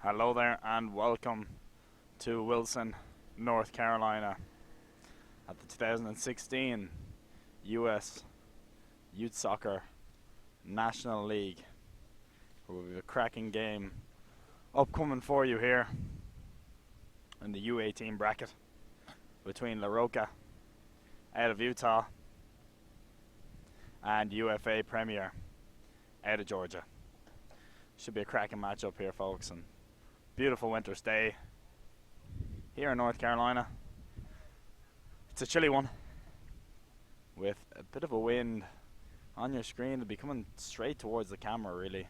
Hello there and welcome to Wilson, North Carolina at the 2016 US Youth Soccer National League. We'll have a cracking game upcoming for you here in the U18 bracket between Roca out of Utah and UFA Premier out of Georgia. Should be a cracking matchup here, folks, and beautiful winter's day here in North Carolina. It's a chilly one with a bit of a wind on your screen. It'll be coming straight towards the camera, really.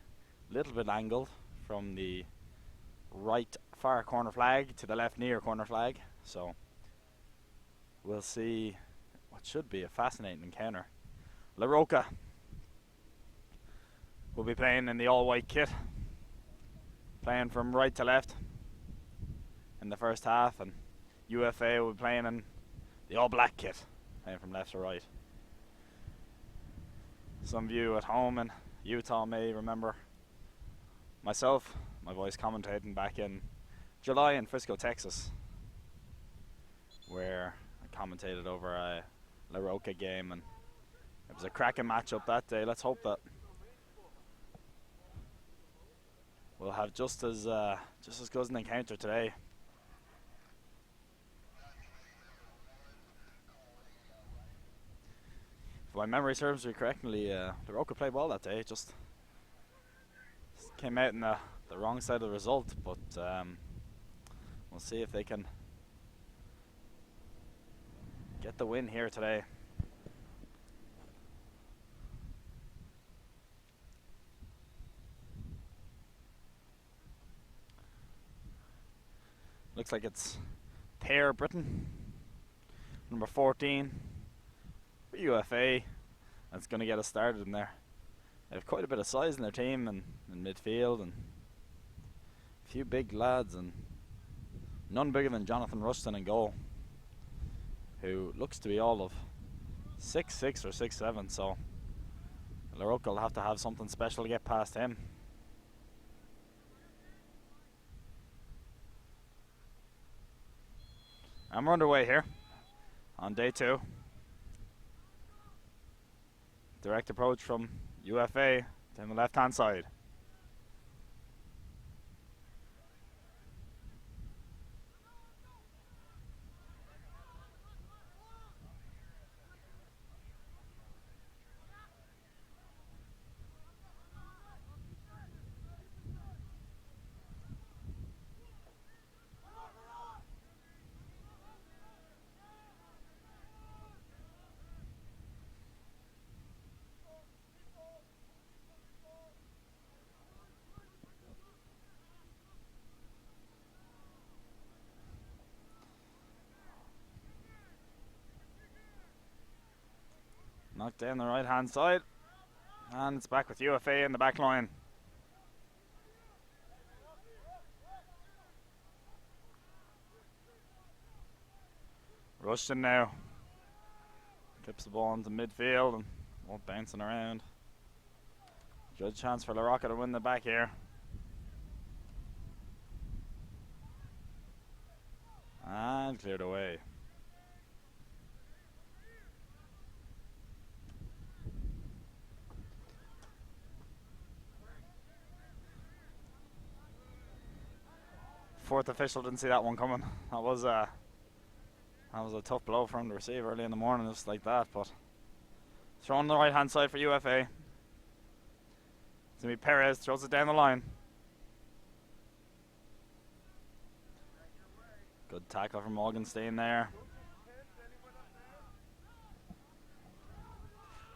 A little bit angled from the right far corner flag to the left near corner flag. So we'll see what should be a fascinating encounter. Roca will be playing in the all-white kit, playing from right to left in the first half, and UFA will be playing in the all-black kit, playing from left to right. Some of you at home in Utah may remember myself, my voice commentating back in July in Frisco, Texas, where I commentated over a Roca game, and it was a cracking matchup that day. Let's hope that we'll have just as good an encounter today. If my memory serves me correctly, the Roca played well that day. Just came out in the wrong side of the result, but we'll see if they can get the win here today. Looks like it's Pear Britain, number 14 for UFA. That's going to get us started in there. They have quite a bit of size in their team and in midfield, and a few big lads, and none bigger than Jonathan Rushton in goal, who looks to be all of 6'6" or 6'7", so Roca will have to have something special to get past him. And we're underway here on day 2. Direct approach from UFA down the left hand side. Knocked down the right hand side, and it's back with UFA in the back line. Rushton now clips the ball into midfield and won't bouncing around. Good chance for Roca to win the back here. And cleared away. Fourth official didn't see that one coming. That was a tough blow for him to receive early in the morning, just like that. But thrown on the right hand side for UFA. It's gonna be Perez, throws it down the line. Good tackle from Morgenstein there.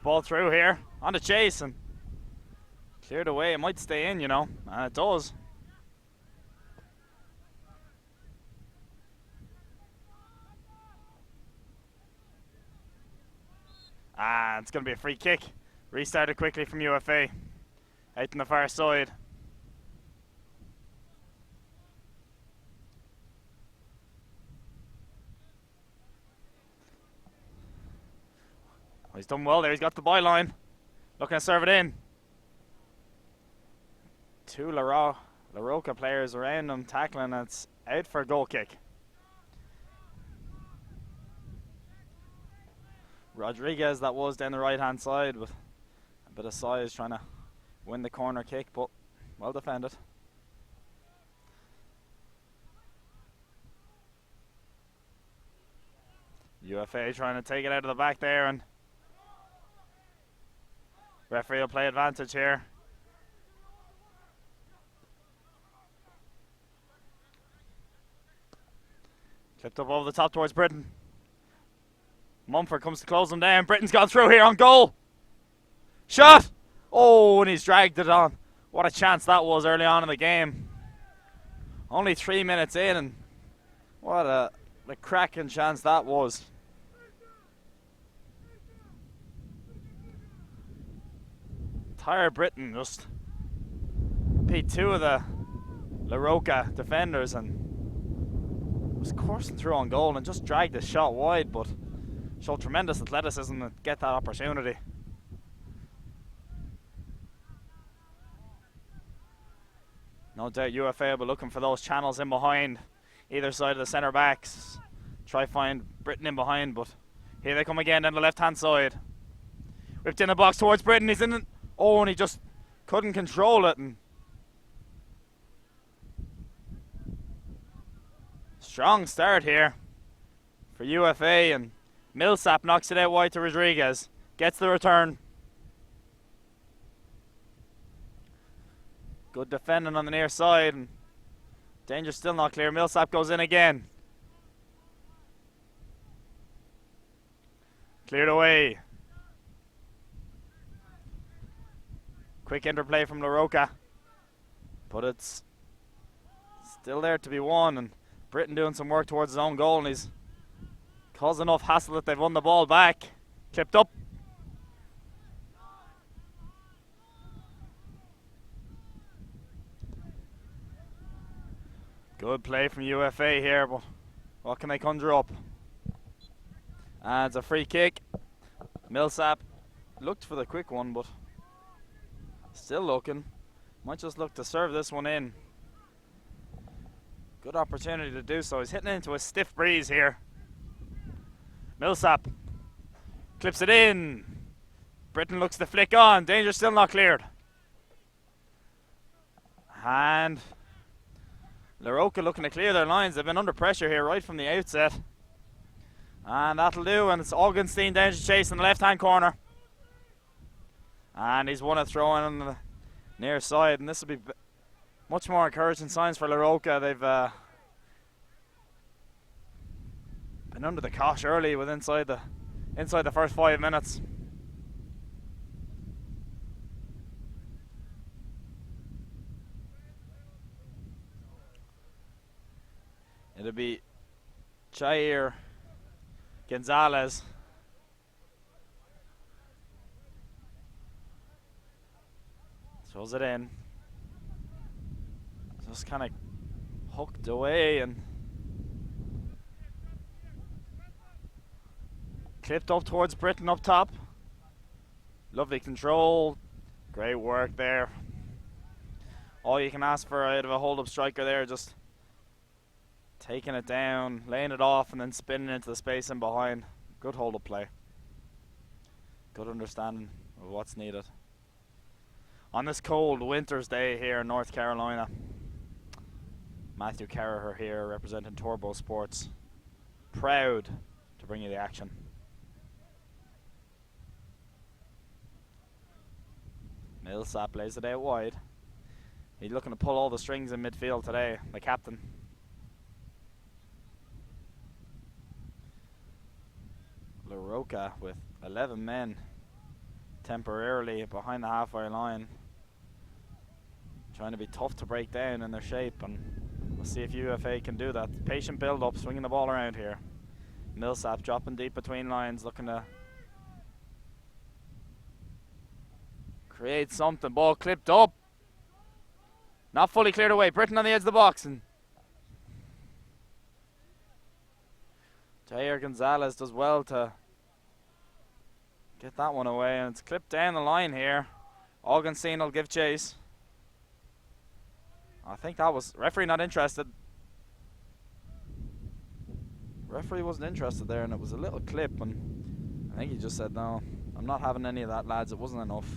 Ball through here, on the chase, and cleared away. It might stay in, you know, and it does. It's going to be a free kick. Restarted quickly from UFA. Out on the far side. Oh, he's done well there. He's got the byline. Looking to serve it in. Two La Roca players around him tackling. It's out for a goal kick. Rodriguez, that was down the right hand side with a bit of size, trying to win the corner kick, but well defended. UFA trying to take it out of the back there, and referee will play advantage here. Clipped up over the top towards Britton. Mumford comes to close them down. Britton's gone through here on goal. Shot! Oh, and he's dragged it on. What a chance that was early on in the game. Only 3 minutes in, and what a cracking chance that was. Tyre Britton just beat two of the La Roca defenders and was coursing through on goal and just dragged the shot wide, but showed tremendous athleticism to get that opportunity. No doubt UFA will be looking for those channels in behind either side of the centre backs. Try find Britton in behind, but here they come again down the left hand side. Whipped in the box towards Britton. He's in it. Oh, and he just couldn't control it. And strong start here for UFA, and Millsap knocks it out wide to Rodriguez. Gets the return. Good defending on the near side, and danger still not clear. Millsap goes in again. Cleared away. Quick interplay from La Roca, but it's still there to be won, and Britton doing some work towards his own goal, and he's caused enough hassle that they've won the ball back. Clipped up. Good play from UFA here, but what can they conjure up? And it's a free kick. Millsap looked for the quick one, but still looking. Might just look to serve this one in. Good opportunity to do so. He's hitting into a stiff breeze here. Millsap clips it in. Britton looks to flick on. Danger still not cleared. And Roca looking to clear their lines. They've been under pressure here right from the outset. And that'll do. And it's Augenstein down to chase in the left hand corner. And he's won a throw in on the near side. And this will be much more encouraging signs for Roca. They've been under the cosh early with inside the first 5 minutes. It'll be Jair Gonzalez. Throws it in. Just kind of hooked away and clipped up towards Britton up top. Lovely control. Great work there. All you can ask for out of a hold-up striker there, just taking it down, laying it off, and then spinning into the space in behind. Good hold-up play. Good understanding of what's needed. On this cold winter's day here in North Carolina, Matthew Carraher here representing Turbo Sports. Proud to bring you the action. Millsap lays it out wide. He's looking to pull all the strings in midfield today, the captain. Roca with 11 men temporarily behind the halfway line, trying to be tough to break down in their shape, and we'll see if UFA can do that. Patient build up, swinging the ball around here. Millsap dropping deep between lines, looking to create something. Ball clipped up, not fully cleared away. Britton on the edge of the box, and Jair Gonzalez does well to get that one away, and it's clipped down the line here. Augenstein will give chase. I think that was referee not interested. Referee wasn't interested there, and it was a little clip, and I think he just said, no, I'm not having any of that, lads. It wasn't enough.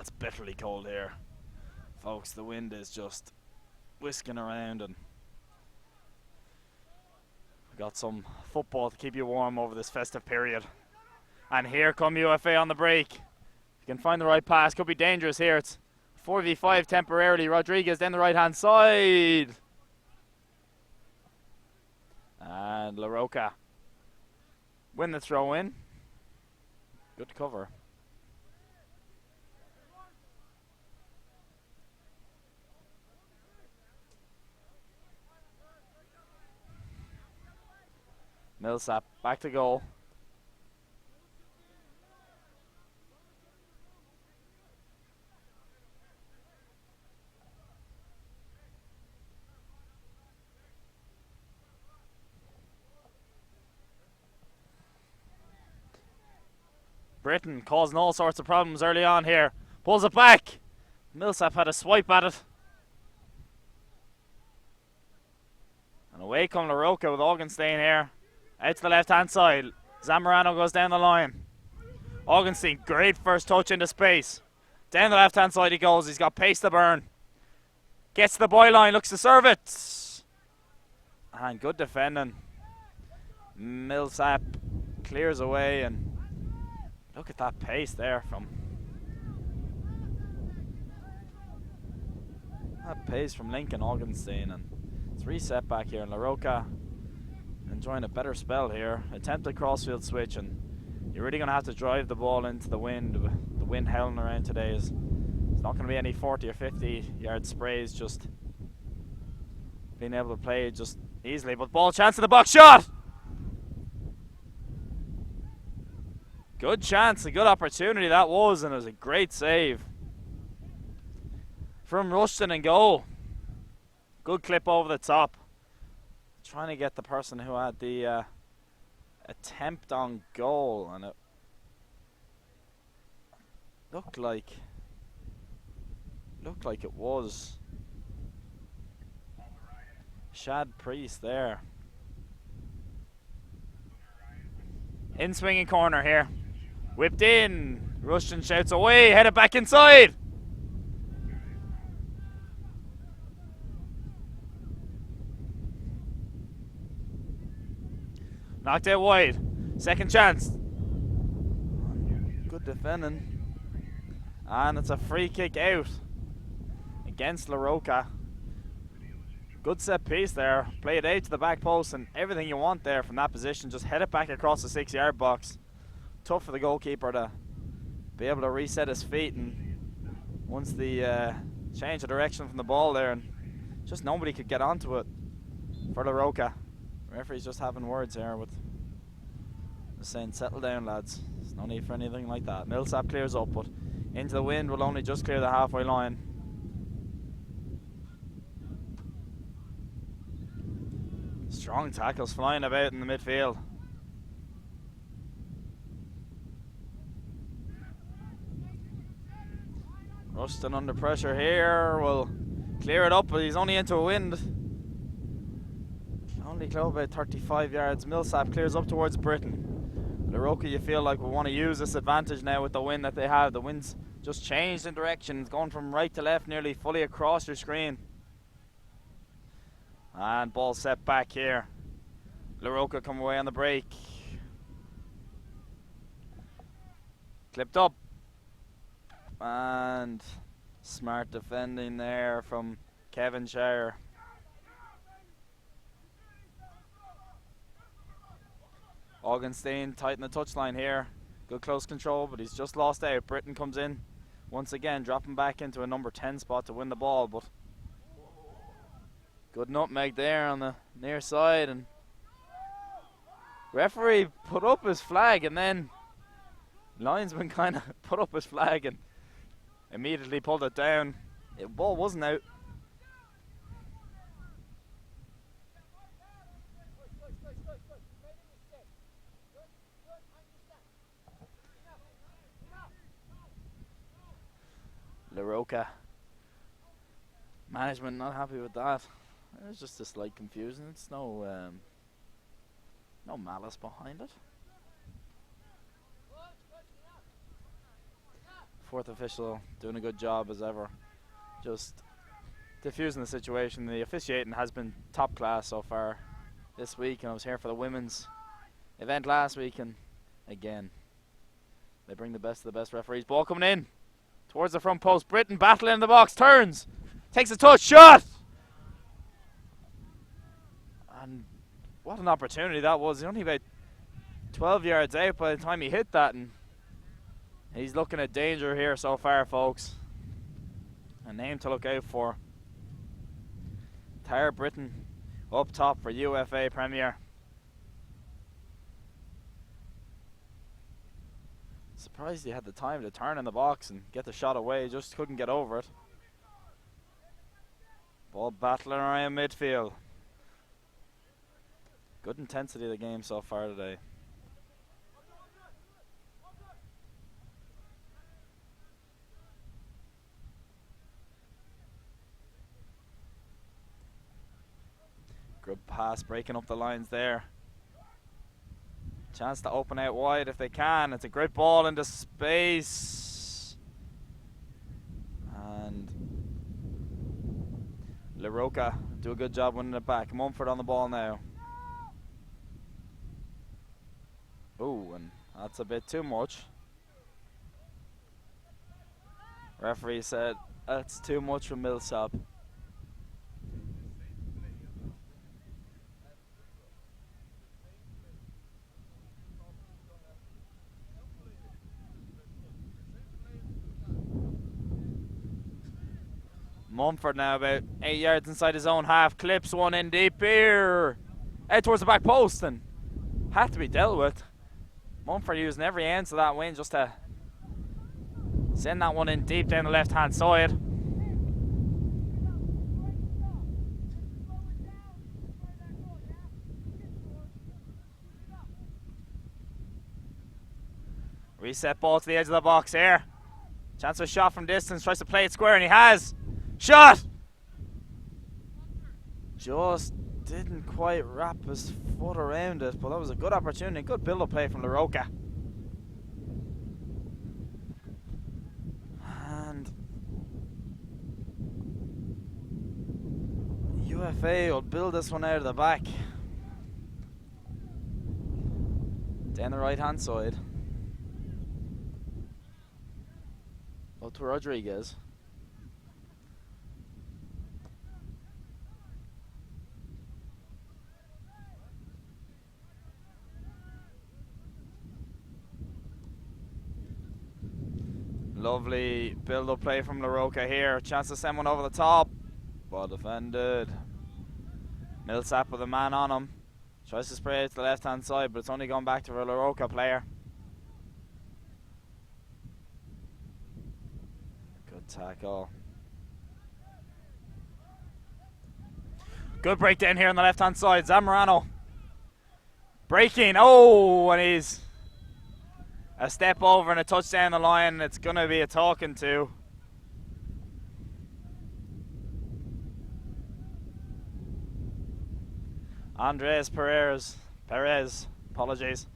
It's bitterly cold here, folks. The wind is just whisking around, and we've got some football to keep you warm over this festive period. And here come UFA on the break. If you can find the right pass, could be dangerous here. It's 4v5 temporarily. Rodriguez down the right hand side, and Roca win the throw in. Good cover. Millsap back to goal. Britton causing all sorts of problems early on here. Pulls it back. Millsap had a swipe at it. And away come Roca with Augenstein here. Out to the left hand side. Zamorano goes down the line. Augenstein, great first touch into space. Down the left hand side he goes. He's got pace to burn. Gets to the byline, looks to serve it. And good defending. Millsap clears away, and look at that pace there from Lincoln Augenstein. And it's reset back here, and Roca enjoying a better spell here. Attempted crossfield switch, and you're really going to have to drive the ball into the wind. The wind howling around today is, it's not going to be any 40 or 50 yard sprays, just being able to play just easily. But ball chance in the box, shot! Good chance, a good opportunity that was, and it was a great save from Rushton in goal. Good clip over the top. Trying to get the person who had the attempt on goal, and it looked like it was Shad Priest there. In swinging corner here. Whipped in. Rushton shouts away, headed back inside. Knocked out wide. Second chance. Good defending. And it's a free kick out against Roca. Good set piece there. Play it out to the back post and everything you want there from that position. Just head it back across the 6-yard box. Tough for the goalkeeper to be able to reset his feet, and once the change of direction from the ball there, and just nobody could get onto it for Roca. Referee's just having words here with saying, settle down lads, there's no need for anything like that. Millsap clears up, but into the wind will only just clear the halfway line. Strong tackles flying about in the midfield. Rushton under pressure here, will clear it up, but he's only into a wind. Only close about 35 yards. Millsap clears up towards Britain. Roca, you feel like we want to use this advantage now with the wind that they have. The wind's just changed in direction. It's going from right to left, nearly fully across your screen. And ball set back here. Roca come away on the break. Clipped up. And smart defending there from Kevin Shire. Augenstein tighten the touchline here. Good close control, but he's just lost out. Britain comes in once again, dropping back into a number 10 spot to win the ball, but good nutmeg there on the near side, and referee put up his flag, and then linesman kind of put up his flag and immediately pulled it down. The ball wasn't out. Roca management not happy with that. It's just a slight confusion. It's no malice behind it. Fourth official doing a good job as ever, just diffusing the situation. The officiating has been top class so far this week, and I was here for the women's event last week, and again they bring the best of the best referees. Ball coming in towards the front post. Britain battling in the box, turns, takes a touch, shot! And what an opportunity that was. He's only about 12 yards out by the time he hit that, and he's looking at danger here so far, folks. A name to look out for. Tara Britain up top for UFA Premier. Surprised he had the time to turn in the box and get the shot away, just couldn't get over it. Ball battling around midfield. Good intensity of the game so far today. Good pass, breaking up the lines there. Chance to open out wide if they can. It's a great ball into space. And Roca do a good job winning it back. Mumford on the ball now. Ooh, and that's a bit too much. Referee said that's too much from Millsap. Mumford now about 8 yards inside his own half, clips one in deep here, out towards the back post, and had to be dealt with. Mumford using every ounce of that wind just to send that one in deep down the left-hand side. Reset ball to the edge of the box here. Chance for a shot from distance. Tries to play it square, and he has. Shot! Just didn't quite wrap his foot around it, but that was a good opportunity. Good build-up play from Roca. And UFA will build this one out of the back. Down the right-hand side. Out to Rodriguez. Lovely build-up play from Roca here. Chance to send one over the top. Well defended. Millsap with a man on him. Tries to spray it to the left-hand side, but it's only gone back to a Roca player. Good tackle. Good breakdown here on the left-hand side. Zamorano breaking. Oh, and he's a step over and a touch down the line. It's going to be a talking to. Andres Perez, apologies.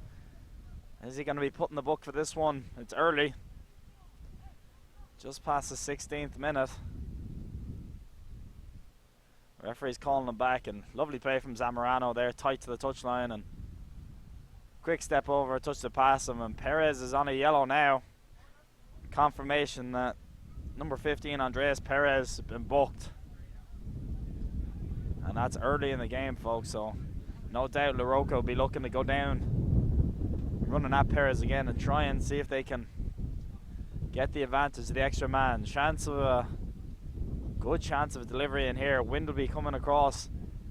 Is he going to be put in the book for this one? It's early. Just past the 16th minute. Referee's calling him back, and lovely play from Zamorano there, tight to the touchline, and quick step over, touch to pass him, and Perez is on a yellow now. Confirmation that number 15, Andres Perez, has been booked. And that's early in the game, folks, so no doubt Roca will be looking to go down, running at Perez again and try and see if they can get the advantage of the extra man. Good chance of a delivery in here. Wind will be coming across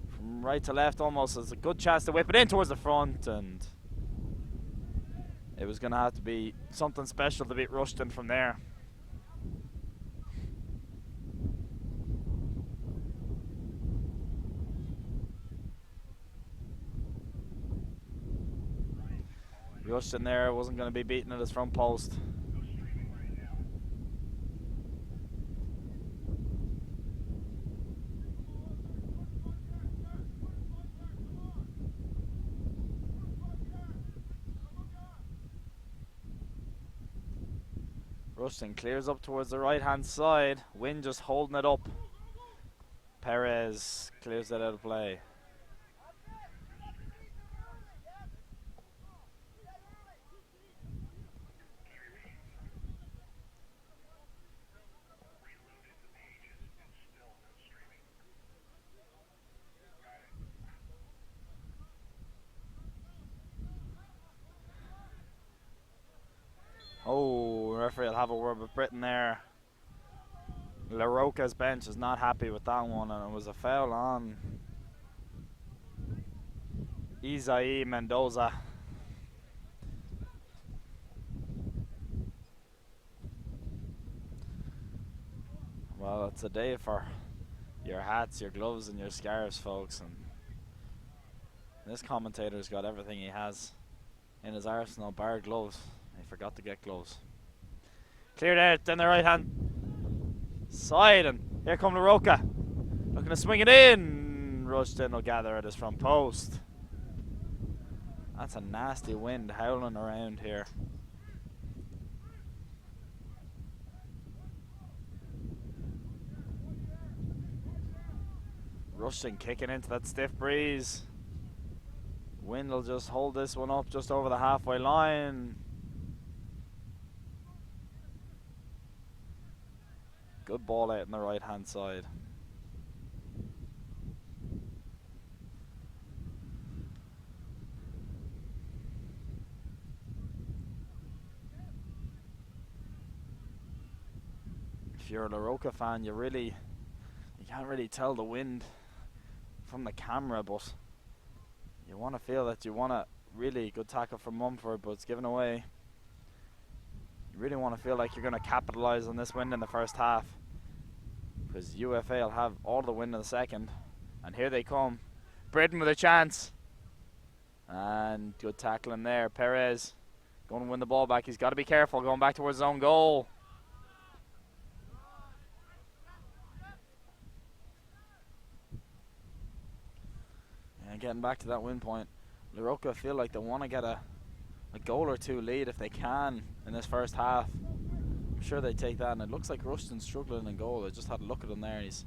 from right to left almost. It's a good chance to whip it in towards the front, and it was going to have to be something special to beat Rushton from there. Rushton there wasn't going to be beaten at his front post. Rushton clears up towards the right hand side. Wind just holding it up. Perez clears that out of play. Oh, referee will have a word with Britain there. Roca's bench is not happy with that one, and it was a foul on Isai Mendoza. Well, it's a day for your hats, your gloves, and your scarves, folks. And this commentator's got everything he has in his arsenal, bar gloves. He forgot to get gloves. Cleared out down the right hand side, and here come Roca. Looking to swing it in. Rushton will gather at his front post. That's a nasty wind howling around here. Rushton kicking into that stiff breeze. Wind will just hold this one up just over the halfway line. Good ball out on the right hand side. If you're a Roca fan, you can't really tell the wind from the camera, but you want to feel that you want to really good tackle from Mumford, but it's given away. You really want to feel like you're going to capitalise on this win in the first half, because UFA will have all the win in the second. And here they come. Britain with a chance. And good tackling there. Perez going to win the ball back. He's got to be careful going back towards his own goal. And getting back to that win point. Roca feel like they want to get a goal or two lead if they can in this first half. I'm sure they take that, and it looks like Rushton's struggling in goal. I just had a look at him there. He's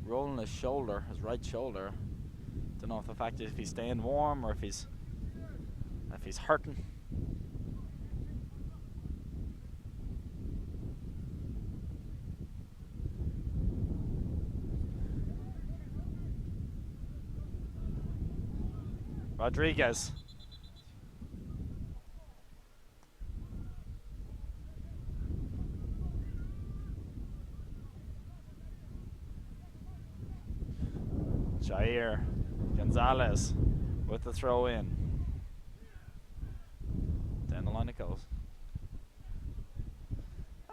rolling his shoulder, his right shoulder. Don't know if the fact is if he's staying warm or if he's hurting. Rodriguez. Jair Gonzalez with the throw in. Down the line it goes.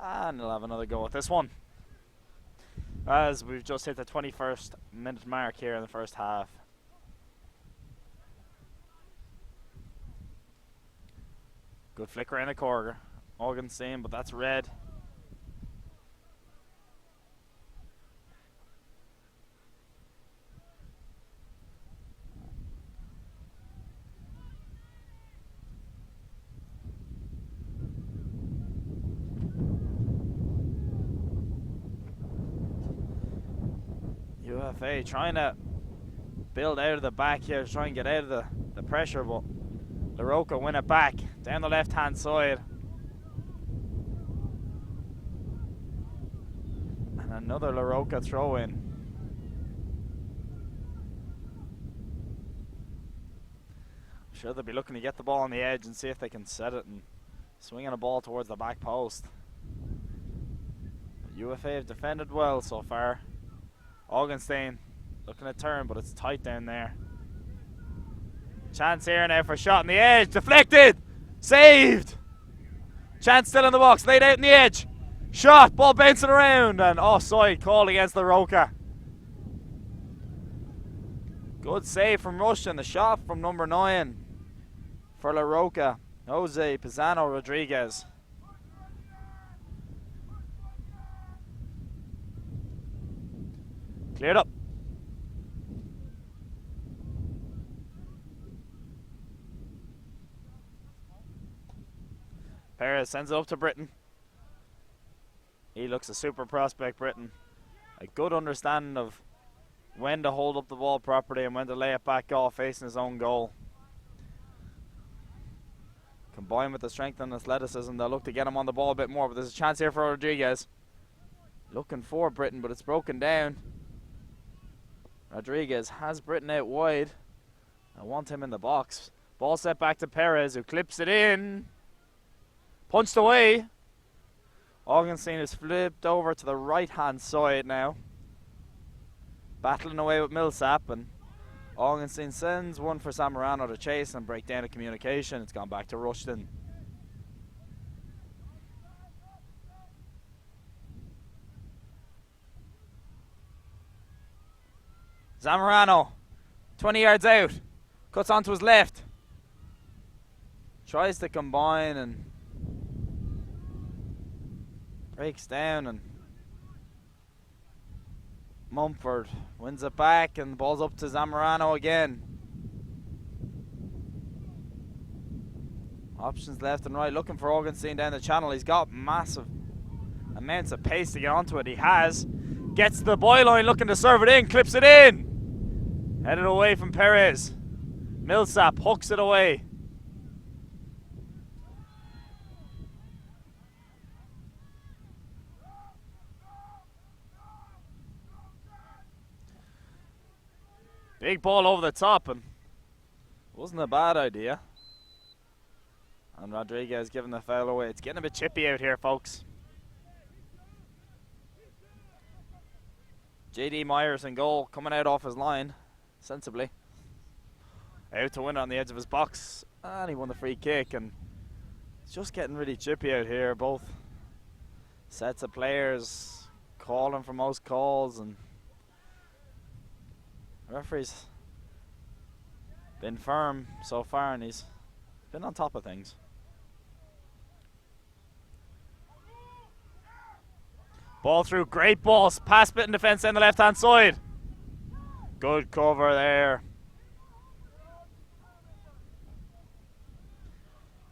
And they'll have another go at this one, as we've just hit the 21st minute mark here in the first half. Good flicker in the corner. Augenstein, but that's red. UFA trying to build out of the back here, trying to get out of the pressure, but Roca win it back down the left hand side. And another Roca throw in. I'm sure they'll be looking to get the ball on the edge and see if they can set it and swinging a ball towards the back post. But UFA have defended well so far. Augenstein looking to turn, but it's tight down there. Chance here now for a shot on the edge. Deflected! Saved! Chance still in the box. Laid out in the edge. Shot. Ball bouncing around. And offside call against the Roca. Good save from Rushton. The shot from number 9 for La Roca. Jose Pisano Rodriguez. Cleared up. Perez sends it up to Britton. He looks a super prospect, Britton. A good understanding of when to hold up the ball properly and when to lay it back off facing his own goal. Combined with the strength and athleticism, they'll look to get him on the ball a bit more, but there's a chance here for Rodriguez. Looking for Britton, but it's broken down. Rodriguez has Britton out wide. I want him in the box. Ball set back to Perez, who clips it in. Punched away. Augenstein is flipped over to the right hand side now. Battling away with Millsap, and Augenstein sends one for Zamorano to chase and break down the communication. It's gone back to Rushton. Zamorano, 20 yards out, cuts onto his left. Tries to combine and breaks down, and Mumford wins it back, and the ball's up to Zamorano again. Options left and right, looking for Augenstein down the channel. He's got massive amounts of pace to get onto it. He has. Gets to the byline, looking to serve it in, clips it in. Headed away from Perez. Millsap hooks it away. Big ball over the top, and wasn't a bad idea. And Rodriguez giving the foul away. It's getting a bit chippy out here, folks. JD Myers in goal, coming out off his line, sensibly. Out to win it on the edge of his box. And he won the free kick, and it's just getting really chippy out here. Both sets of players calling for most calls, and the referee's been firm so far, and he's been on top of things. Ball through, great balls, pass bit in defence down the left hand side. Good cover there.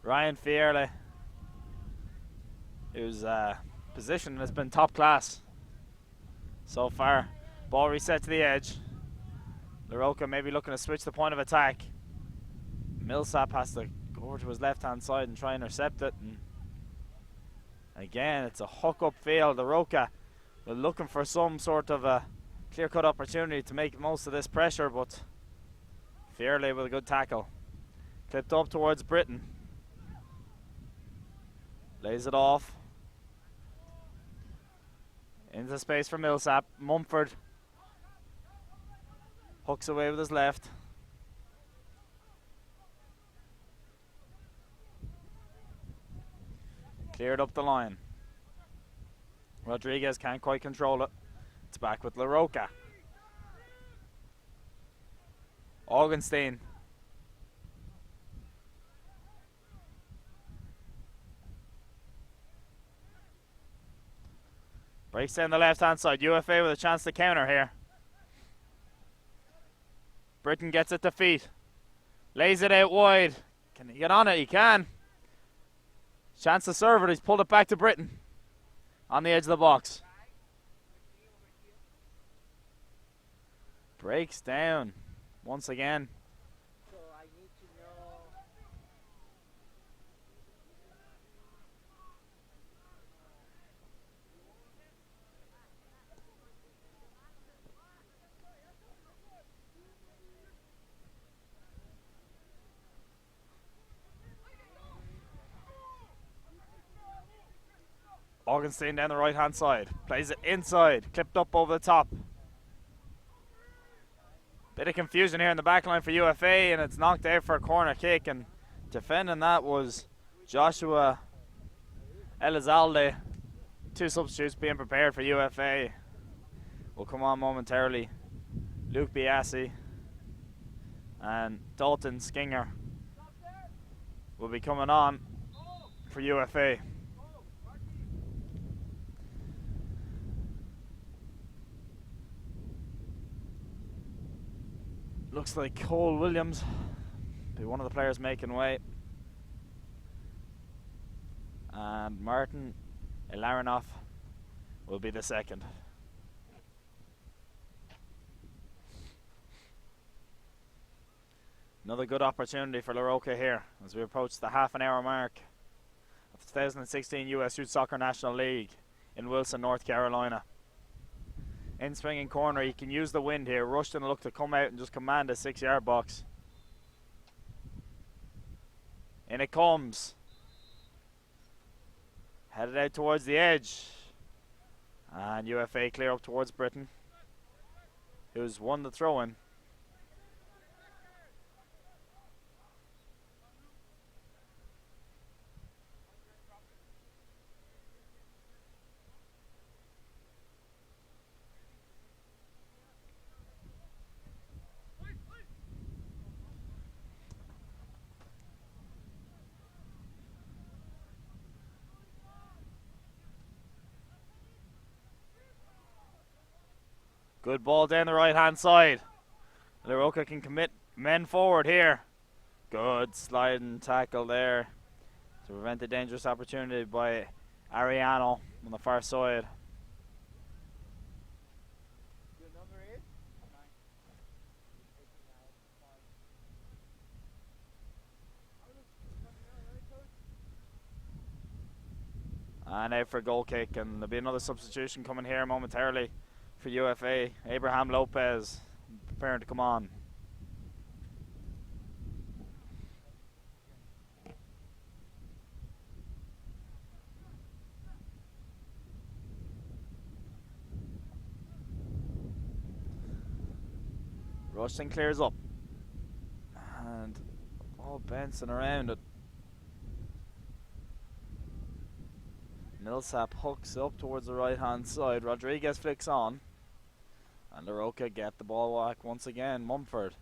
Ryan Fairley, whose position has been top class so far. Ball reset to the edge. Roca maybe looking to switch the point of attack. Millsap has to go over to his left hand side and try and intercept it. And again, it's a hook up field. Roca were looking for some sort of a clear cut opportunity to make most of this pressure, but Fairley with a good tackle. Clipped up towards Britain. Lays it off. Into space for Millsap. Mumford hooks away with his left. Cleared up the line. Rodriguez can't quite control it. It's back with LaRocca. Augenstein. Breaks down the left hand side. UFA with a chance to counter here. Britain gets it to feet. Lays it out wide. Can he get on it? He can. Chance to serve it. He's pulled it back to Britain. On the edge of the box. Breaks down once again. Augenstein down the right hand side. Plays it inside. Clipped up over the top. Bit of confusion here in the back line for UFA, and it's knocked out for a corner kick, and defending that was Joshua Elizalde. Two substitutes being prepared for UFA. Will come on momentarily. Luke Biassi and Dalton Skinger will be coming on for UFA. Looks like Cole Williams be one of the players making way. And Martin Ilarinov will be the second. Another good opportunity for LaRocca here as we approach the half an hour mark of the 2016 US Youth Soccer National League in Wilson, North Carolina. In swinging corner, he can use the wind here. Rushton will look to come out and just command a 6-yard box. In it comes. Headed out towards the edge. And UFA clear up towards Britain, who's won the throw-in. Good ball down the right hand side. LaRocca can commit men forward here. Good sliding tackle there to prevent the dangerous opportunity by Ariano on the far side. And out for a goal kick, and there'll be another substitution coming here momentarily for UFA. Abraham Lopez preparing to come on. Rushton clears up, and Oh, bouncing around it. Millsap hooks up towards the right hand side. Rodriguez flicks on. And the Roca get the ball back once again. Mumford.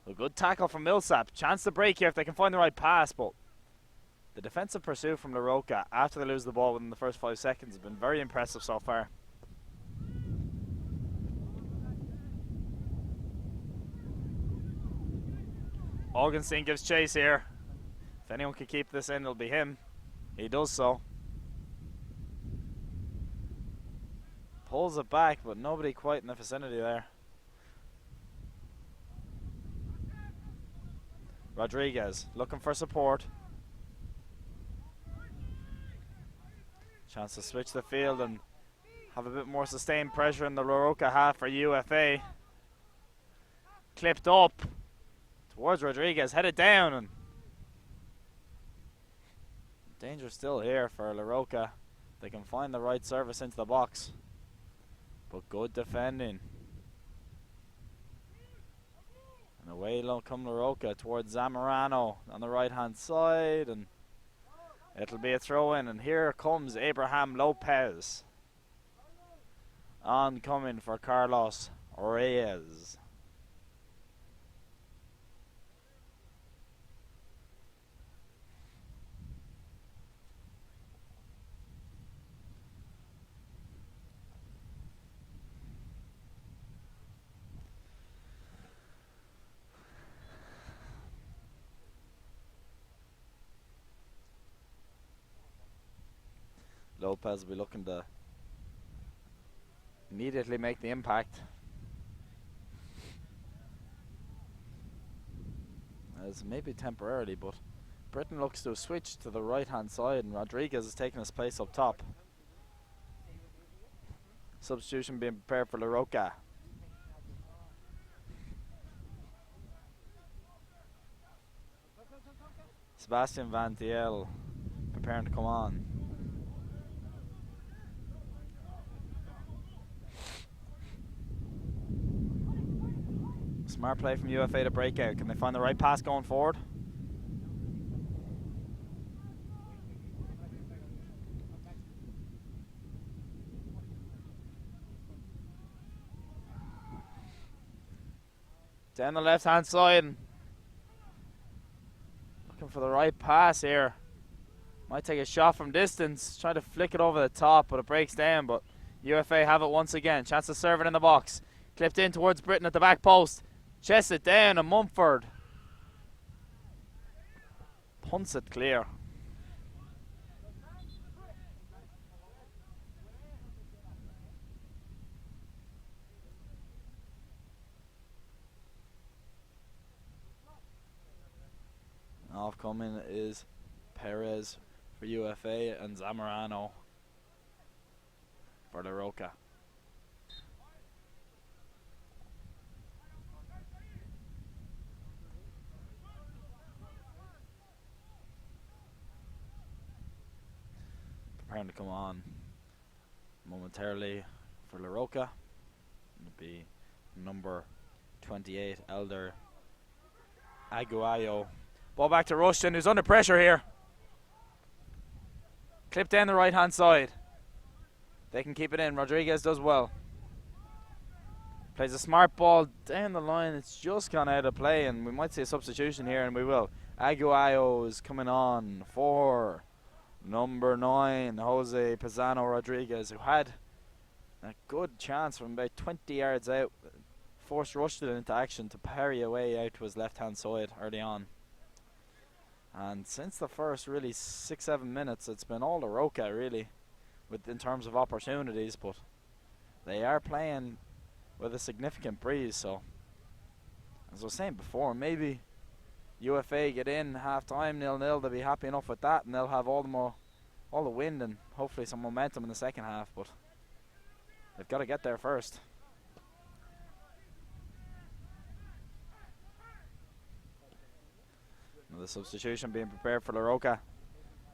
A good tackle from Millsap. Chance to break here if they can find the right pass, but the defensive pursuit from La Roca after they lose the ball within the first 5 seconds has been very impressive so far. Augenstein gives chase here. If anyone can keep this in, it'll be him. He does so. Pulls it back, but nobody quite in the vicinity there. Rodriguez looking for support. Chance to switch the field and have a bit more sustained pressure in the La Roca half for UFA. Clipped up towards Rodriguez, headed down, and danger still here for La Roca. They can find the right service into the box, but good defending. And away come La Roca towards Zamorano on the right hand side, and it'll be a throw in. And here comes Abraham Lopez oncoming for Carlos Reyes. Lopez will be looking to immediately make the impact. As maybe temporarily, but Britain looks to switch to the right hand side and Rodriguez is taking his place up top. Substitution being prepared for La Roca. Sebastian Van Thiel preparing to come on. Smart play from UFA to break out. Can they find the right pass going forward? Down the left hand side. Looking for the right pass here. Might take a shot from distance. Trying to flick it over the top, but it breaks down. But UFA have it once again. Chance to serve it in the box. Clipped in towards Britain at the back post. Chests it down and Mumford punts it clear. Off coming is Perez for UFA and Zamorano for La Roca. Preparing to come on momentarily for La Roca. It'll be number 28, Elder Aguayo. Ball back to Rushton, who's under pressure here. Clip down the right hand side. They can keep it in. Rodriguez does well. Plays a smart ball down the line. It's just gone out of play, and we might see a substitution here, and we will. Aguayo is coming on for number 9, Jose Pizano Rodriguez, who had a good chance from about 20 yards out. Forced Rushton into action to parry away out to his left hand side early on. And since the first really 6-7 minutes, it's been all La Roca really, in terms of opportunities, but they are playing with a significant breeze. So, as I was saying before, maybe UFA get in half time 0-0. They'll be happy enough with that, and they'll have all the wind and hopefully some momentum in the second half. But they've got to get there first. The substitution being prepared for La Roca.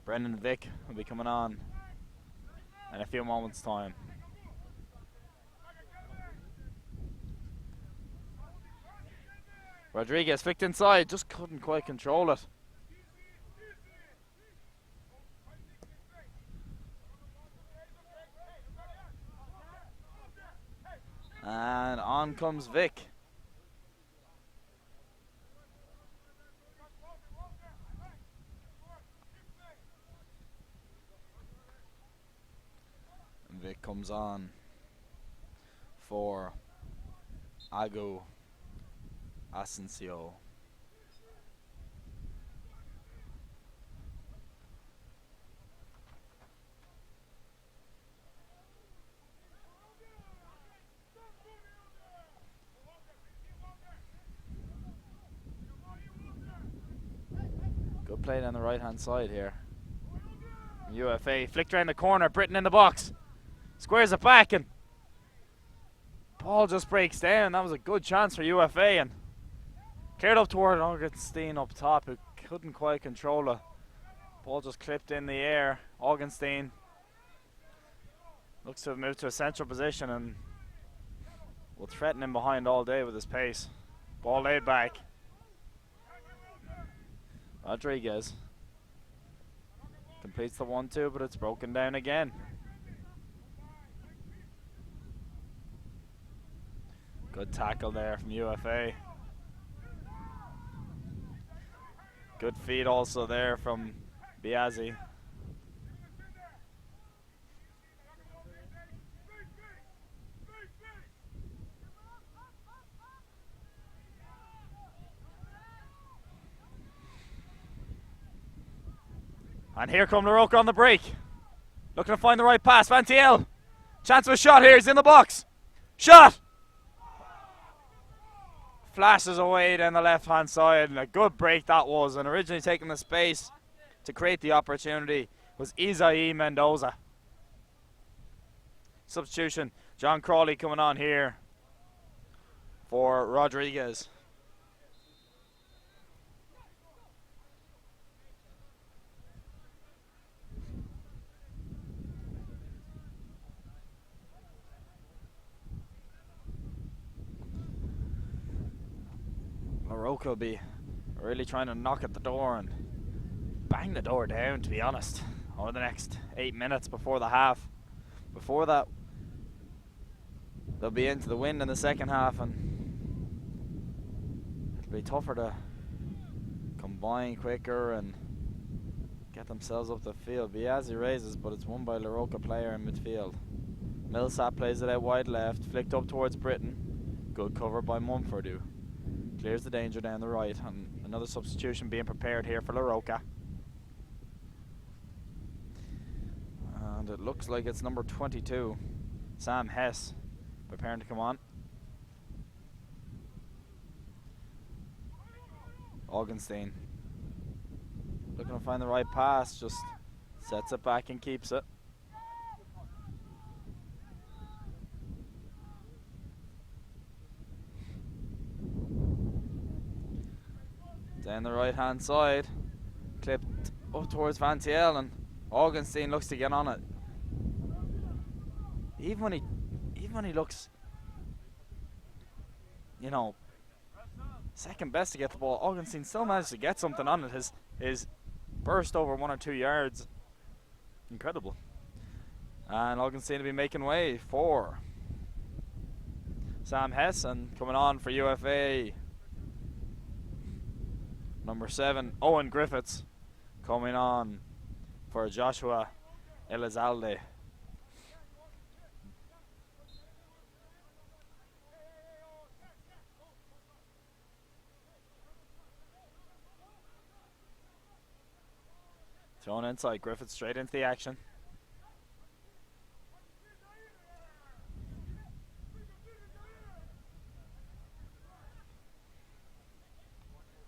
Brendan Vick will be coming on in a few moments' time. Rodriguez flicked inside, just couldn't quite control it. And on comes Vic. And Vic comes on for Agu Asensio. Good play down the right hand side here. UFA flicked around the corner, Britton in the box. Squares it back and ball just breaks down. That was a good chance for UFA and cleared up toward Augenstein up top, who couldn't quite control it. Ball just clipped in the air. Augenstein looks to have moved to a central position and will threaten him behind all day with his pace. Ball laid back. Rodriguez completes the 1-2, but it's broken down again. Good tackle there from UFA. Good feed also there from Biazzi. And here come Roca on the break. Looking to find the right pass. Van Thiel. Chance of a shot here. He's in the box. Shot! Flashes away down the left hand side, and a good break that was. And originally taking the space to create the opportunity was Isai Mendoza. Substitution. John Crawley coming on here for Rodriguez. Roca will be really trying to knock at the door and bang the door down, to be honest, over the next 8 minutes before the half. Before that, they'll be into the wind in the second half, and it'll be tougher to combine quicker and get themselves up the field. Biazzi raises, but it's won by the Roca player in midfield. Millsap plays it out wide left, flicked up towards Britton. Good cover by Mumford, who clears the danger down the right, and another substitution being prepared here for La Roca. And it looks like it's number 22, Sam Hess, preparing to come on. Augenstein looking to find the right pass, just sets it back and keeps it. Down the right hand side, clipped up towards Van Thiel, and Augenstein looks to get on it. Even when he looks, you know, second best to get the ball, Augenstein still managed to get something on it. His burst over 1 or 2 yards, incredible. And Augenstein will be making way for Sam Hess, and coming on for UFA, number 7, Owen Griffiths, coming on for Joshua Elizalde. Thrown inside, Griffiths straight into the action.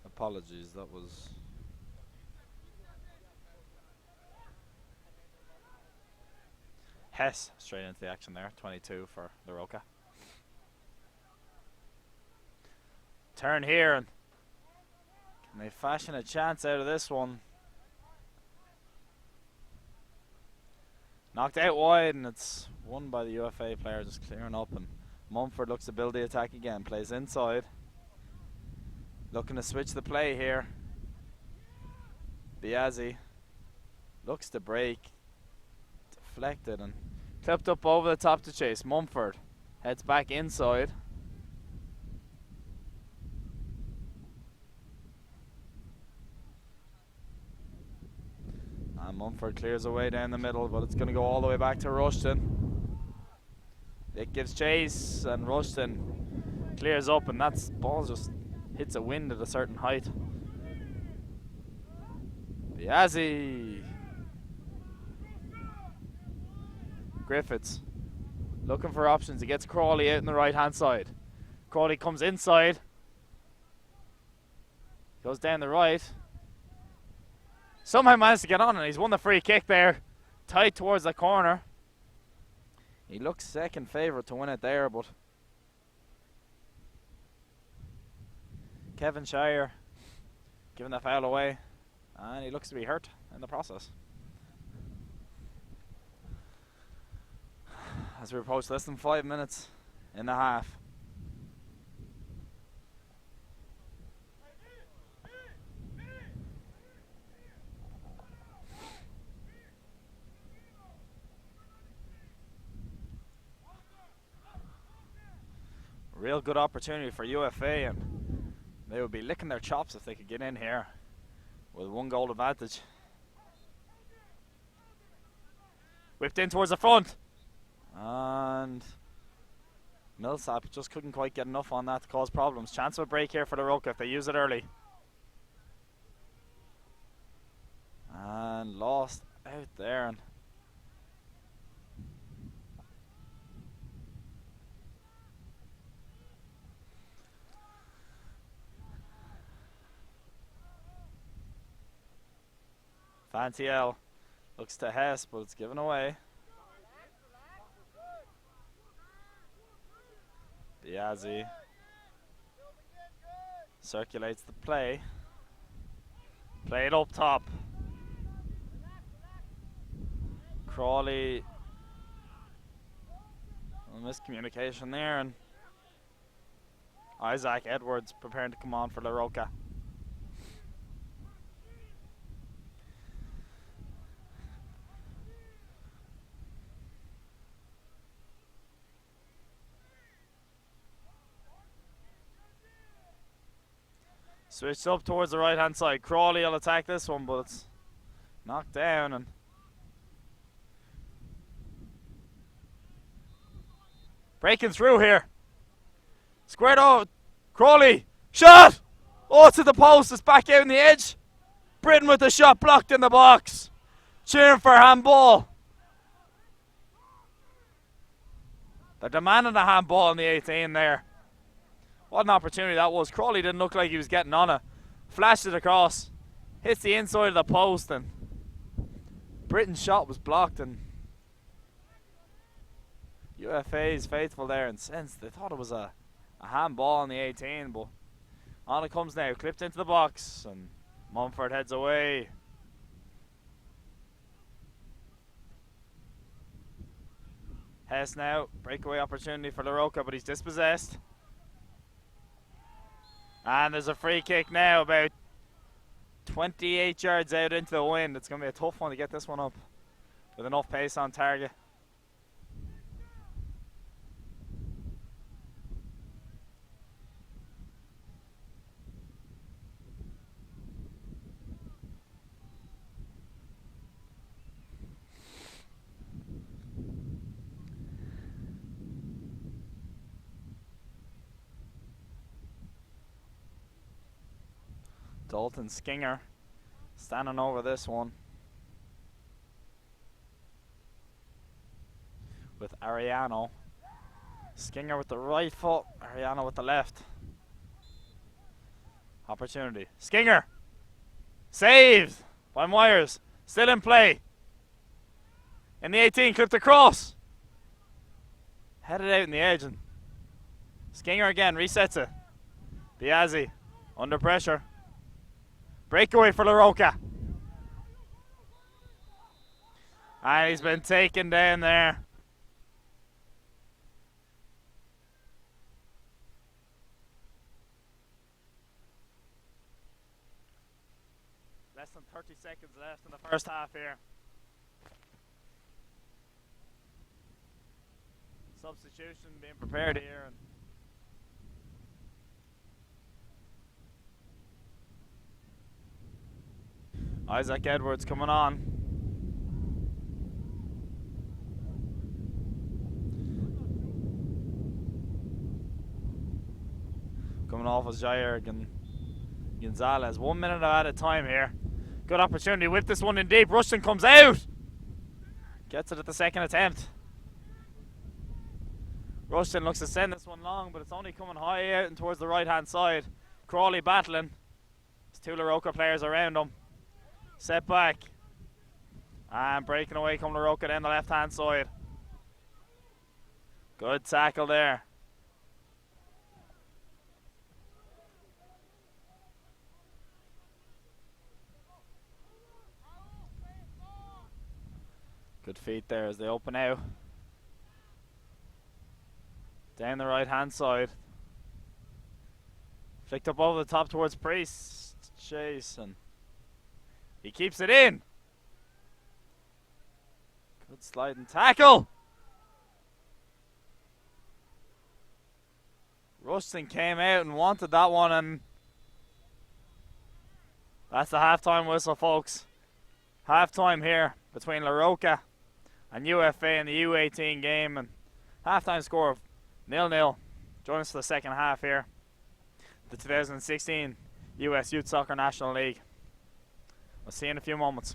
Apologies, that was Hess straight into the action there. 22 for the Roca. Turn here, and can they fashion a chance out of this one? Knocked out wide, and it's won by the UFA player, just clearing up, and Mumford looks to build the attack again. Plays inside. Looking to switch the play here. Biazzi looks to break. Deflected and clipped up over the top to chase. Mumford heads back inside. And Mumford clears away down the middle, but it's going to go all the way back to Rushton. It gives chase, and Rushton clears up, and that ball just hits a wind at a certain height. Biazzi. Griffiths looking for options. He gets Crawley out in the right hand side. Crawley comes inside. Goes down the right. Somehow managed to get on, and he's won the free kick there. Tight towards the corner. He looks second favourite to win it there, but Kevin Shire giving the foul away, and he looks to be hurt in the process. As we approach less than 5 minutes in the half. Real good opportunity for UFA, and they would be licking their chops if they could get in here with 1 goal advantage. Whipped in towards the front, and Millsap just couldn't quite get enough on that to cause problems. Chance of a break here for the Roca if they use it early. And lost out there. And Fantiel looks to Hess, but it's given away. Biazzi circulates the play. Play it up top. Crawley, a miscommunication there, and Isaac Edwards preparing to come on for La Roca. Switched up towards the right hand side. Crawley will attack this one, but it's knocked down, and breaking through here. Squared out. Crawley. Shot! Oh, it's at the post. It's back out on the edge. Britton with the shot blocked in the box. Cheering for handball. They're demanding a handball in the 18 there. What an opportunity that was. Crawley didn't look like he was getting on it. Flashed it across. Hits the inside of the post, and Britton's shot was blocked, and UFA's faithful there, and since they thought it was a handball on the 18, but on it comes now. Clipped into the box, and Mumford heads away. Hess now. Breakaway opportunity for La Roca, but he's dispossessed. And there's a free kick now, about 28 yards out into the wind. It's going to be a tough one to get this one up with enough pace on target. Dalton Skinger standing over this one with Ariano. Skinger with the right foot, Ariano with the left. Opportunity. Skinger! Saved by Myers. Still in play. In the 18, clipped across. Headed out in the edge, and Skinger again resets it. Biazzi under pressure. Breakaway for La Roca. And he's been taken down there. Less than 30 seconds left in the first half here. Substitution being prepared here. And Isaac Edwards coming on. Coming off as Jair Gonzalez. 1 minute at a time here. Good opportunity. Whip this one in deep. Rushton comes out. Gets it at the second attempt. Rushton looks to send this one long, but it's only coming high out and towards the right hand side. Crawley battling. There's two Roca players around him. Set back. And breaking away come Roca down the left hand side. Good tackle there. Good feet there as they open out. Down the right hand side. Flicked up over the top towards Priest. Chase, and he keeps it in. Good sliding tackle. Rushton came out and wanted that one, and that's the halftime whistle, folks. Halftime here between Roca and UFA in the U18 game, and halftime score of 0-0. Join us for the second half here. The 2016 US Youth Soccer National League. We'll see you in a few moments.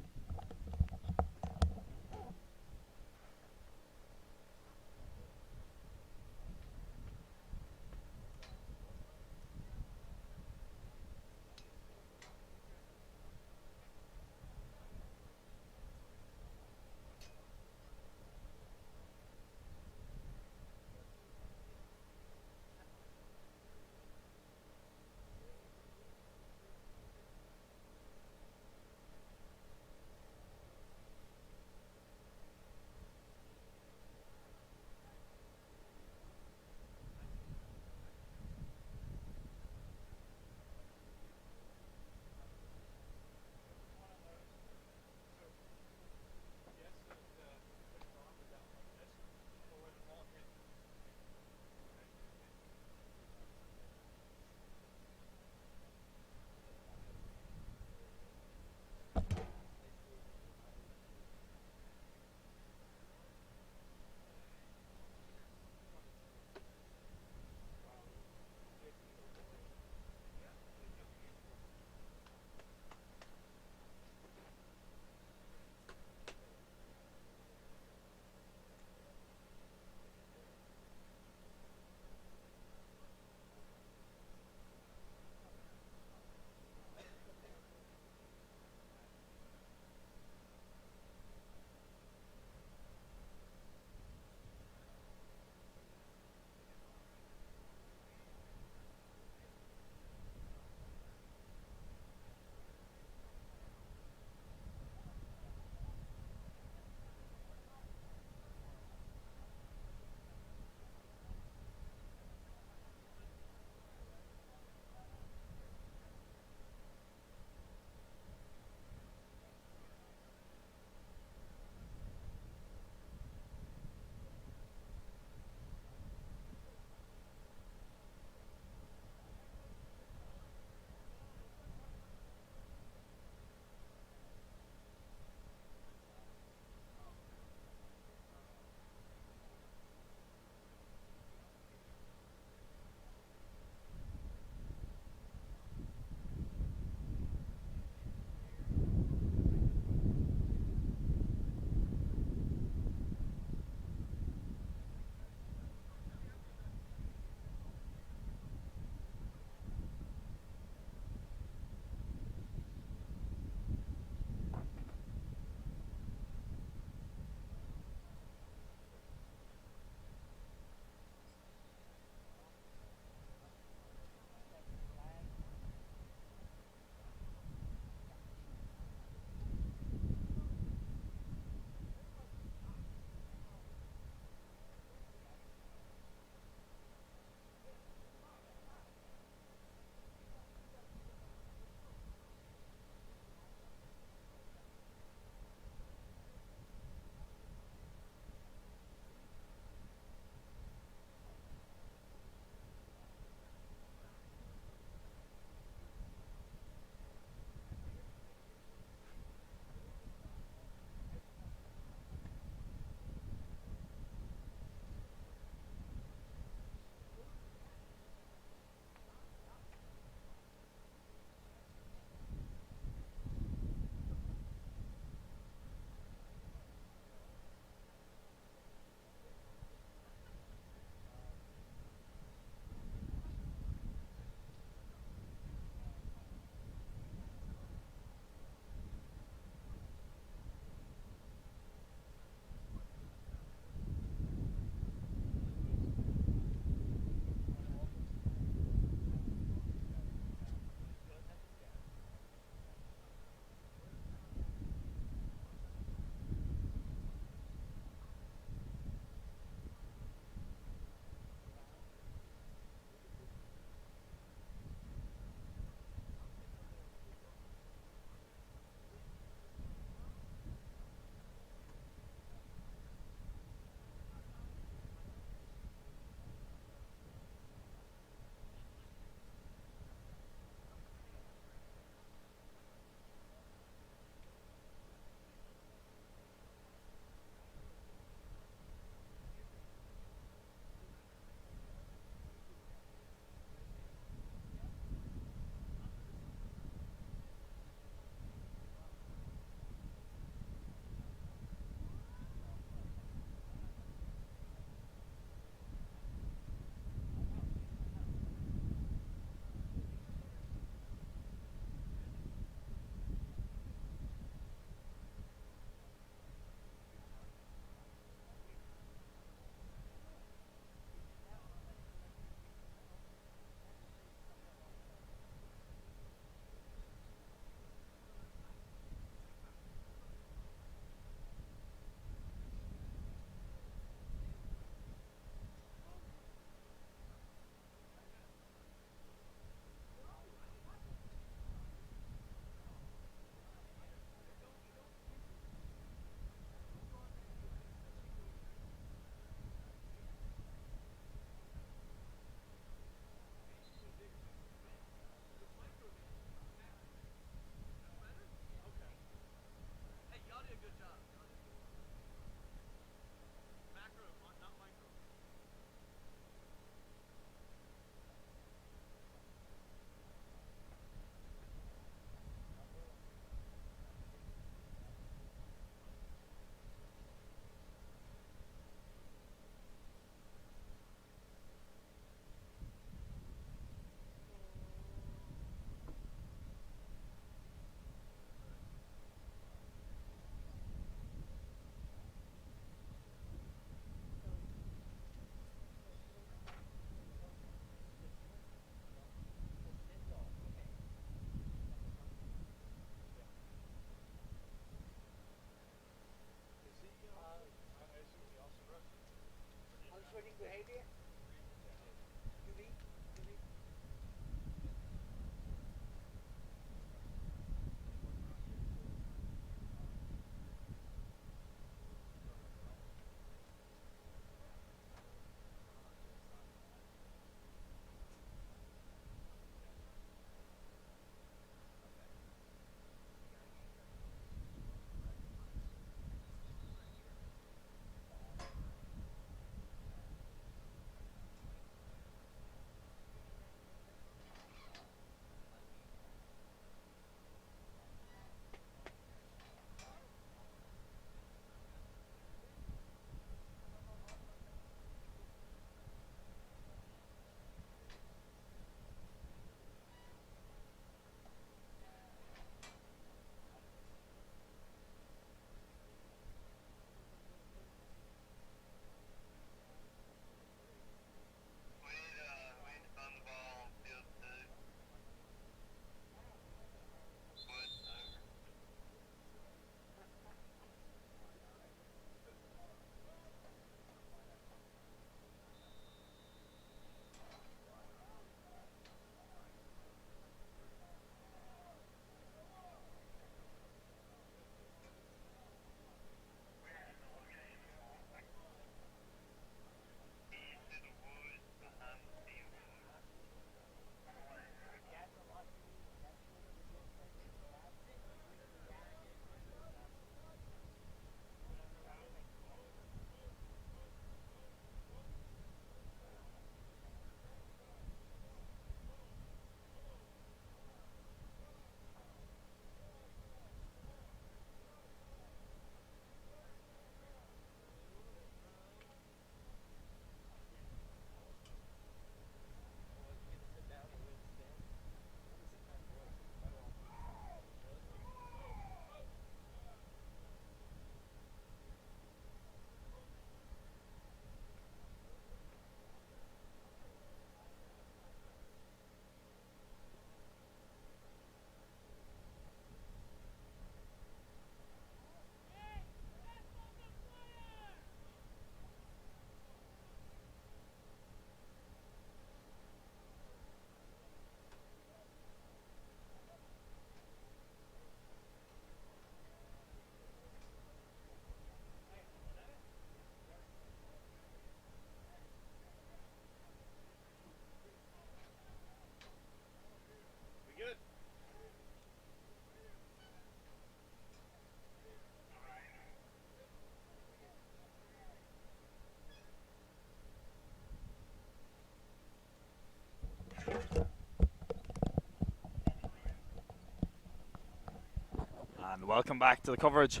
Welcome back to the coverage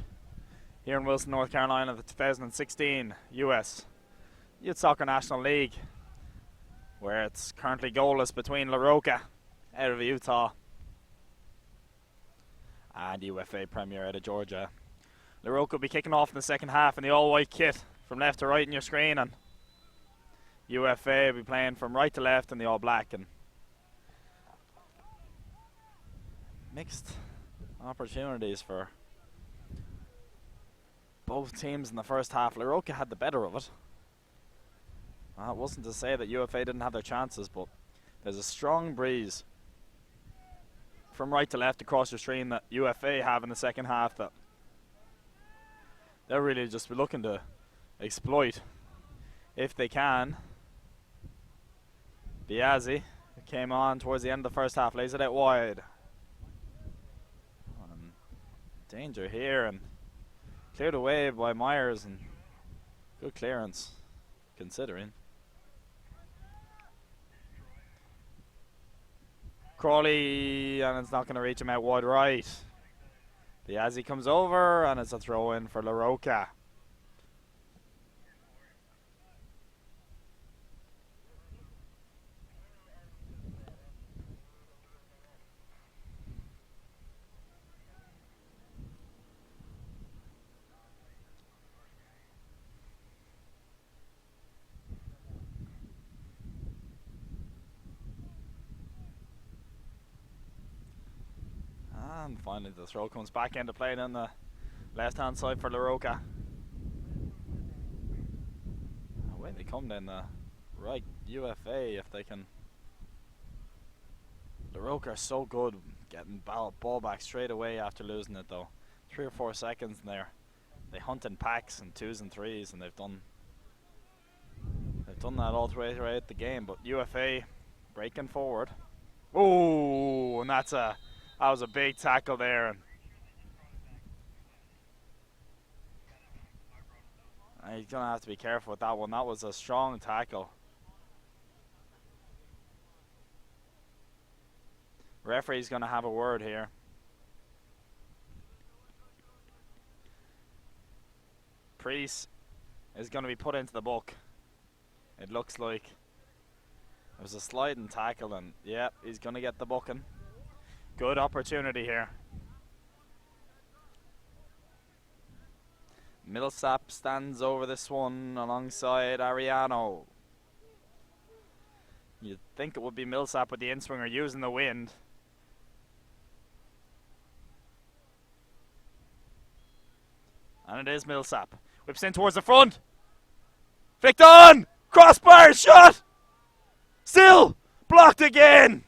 here in Wilson, North Carolina, the 2016 US Youth Soccer National League, where it's currently goalless between Roca out of Utah and UFA Premier out of Georgia. Roca will be kicking off in the second half in the all-white kit from left to right in your screen, and UFA will be playing from right to left in the all-black. And mixed opportunities for both teams in the first half. Roca had the better of it. It wasn't to say that UFA didn't have their chances, but there's a strong breeze from right to left across your screen that UFA have in the second half that they're really just looking to exploit if they can. Biazzi came on towards the end of the first half, lays it out wide. Danger here, and cleared away by Myers, and good clearance considering. Crawley, and it's not going to reach him out wide right. Biazzi comes over, and it's a throw in for Roca. And finally the throw comes back into play on the left hand side for Roca. Away they come down the right. UFA, if they can. Roca are so good getting ball back straight away after losing it though. 3 or 4 seconds in there. They hunt in packs and 2s and 3s, and they've done that all throughout the game. But UFA breaking forward. Oh, and that was a big tackle there. And he's going to have to be careful with that one. That was a strong tackle. Referee's going to have a word here. Priest is going to be put into the book. It looks like it was a sliding tackle, and yeah, he's going to get the booking. Good opportunity here. Millsap stands over this one alongside Ariano. You'd think it would be Millsap with the in-swinger using the wind. And it is Millsap. Whips in towards the front. Flicked on! Crossbar shot! Still blocked again!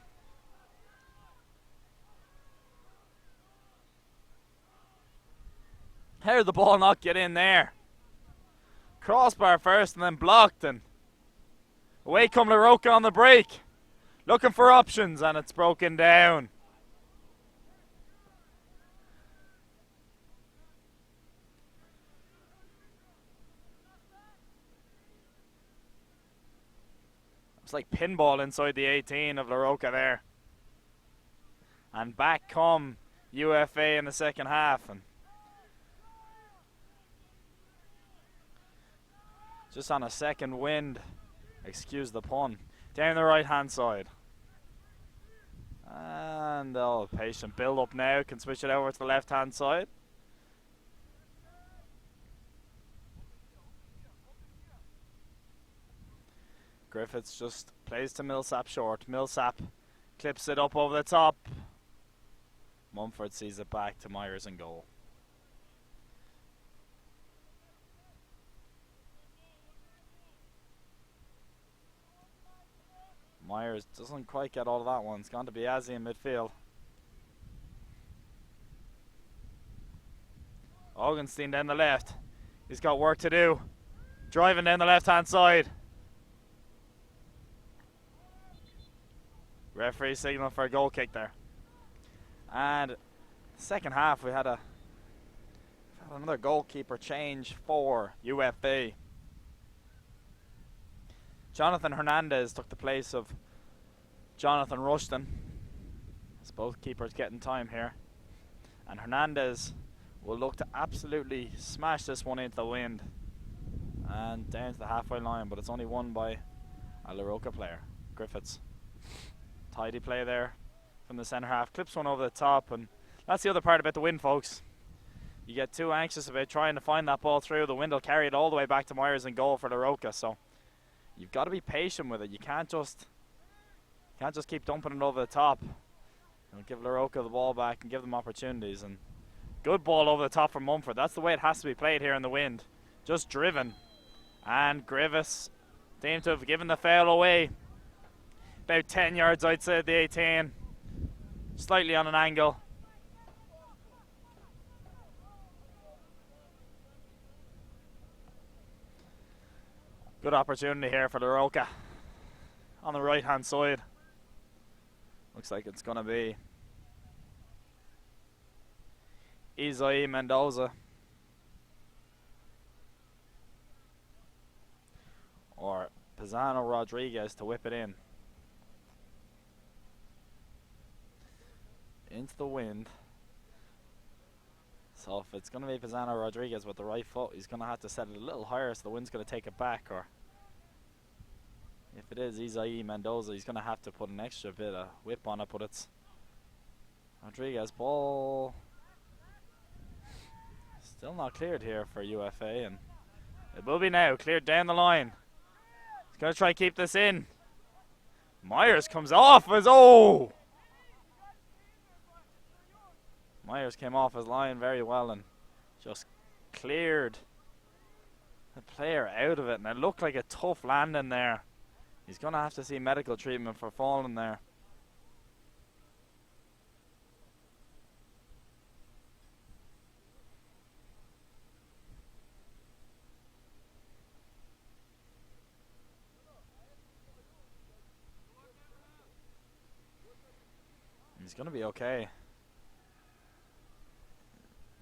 How did the ball not get in there? Crossbar first and then blocked, and away come Roca on the break. Looking for options, and it's broken down. It's like pinball inside the 18 of Roca there. And back come UFA in the second half, and just on a second wind, excuse the pun, down the right hand side. And patient build up now, can switch it over to the left hand side. Griffiths just plays to Millsap short. Millsap clips it up over the top. Mumford sees it back to Myers in goal. Myers doesn't quite get all of that one. It's gone to Biazzi in midfield. Augenstein down the left. He's got work to do. Driving down the left hand side. Referee signal for a goal kick there. And second half we had another goalkeeper change for UFA. Jonathan Hernandez took the place of Jonathan Rushton. As both keepers getting time here. And Hernandez will look to absolutely smash this one into the wind and down to the halfway line, but it's only won by a La Roca player, Griffiths. Tidy play there from the centre half, clips one over the top, and that's the other part about the wind, folks. You get too anxious about trying to find that ball through, the wind will carry it all the way back to Myers and goal for La Roca, so you've got to be patient with it. You can't just keep dumping it over the top. Give La Roca the ball back and give them opportunities. And good ball over the top from Mumford. That's the way it has to be played here in the wind. Just driven. And Griffiths seemed to have given the foul away. About 10 yards outside the 18. Slightly on an angle. Good opportunity here for La Roca on the right hand side. Looks like it's going to be Isai Mendoza or Pisano Rodriguez to whip it in. Into the wind. So if it's going to be Pisano Rodriguez with the right foot, he's going to have to set it a little higher so the wind's going to take it back. Or if it is Isai Mendoza, he's going to have to put an extra bit of whip on it, but it's Rodriguez ball. Still not cleared here for UFA, and it will be now cleared down the line. He's going to try to keep this in. Myers comes off as Myers came off his line very well and just cleared the player out of it, and it looked like a tough landing there. He's going to have to see medical treatment for falling there. He's going to be okay.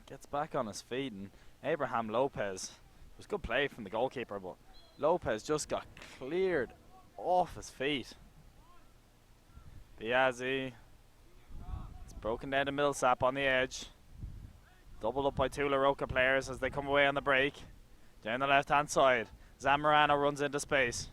Gets back on his feet, and Abraham Lopez, it was good play from the goalkeeper, but Lopez just got cleared off his feet. Biazzi, it's broken down to Millsap on the edge. Doubled up by two La Roca players as they come away on the break. Down the left hand side, Zamorano runs into space.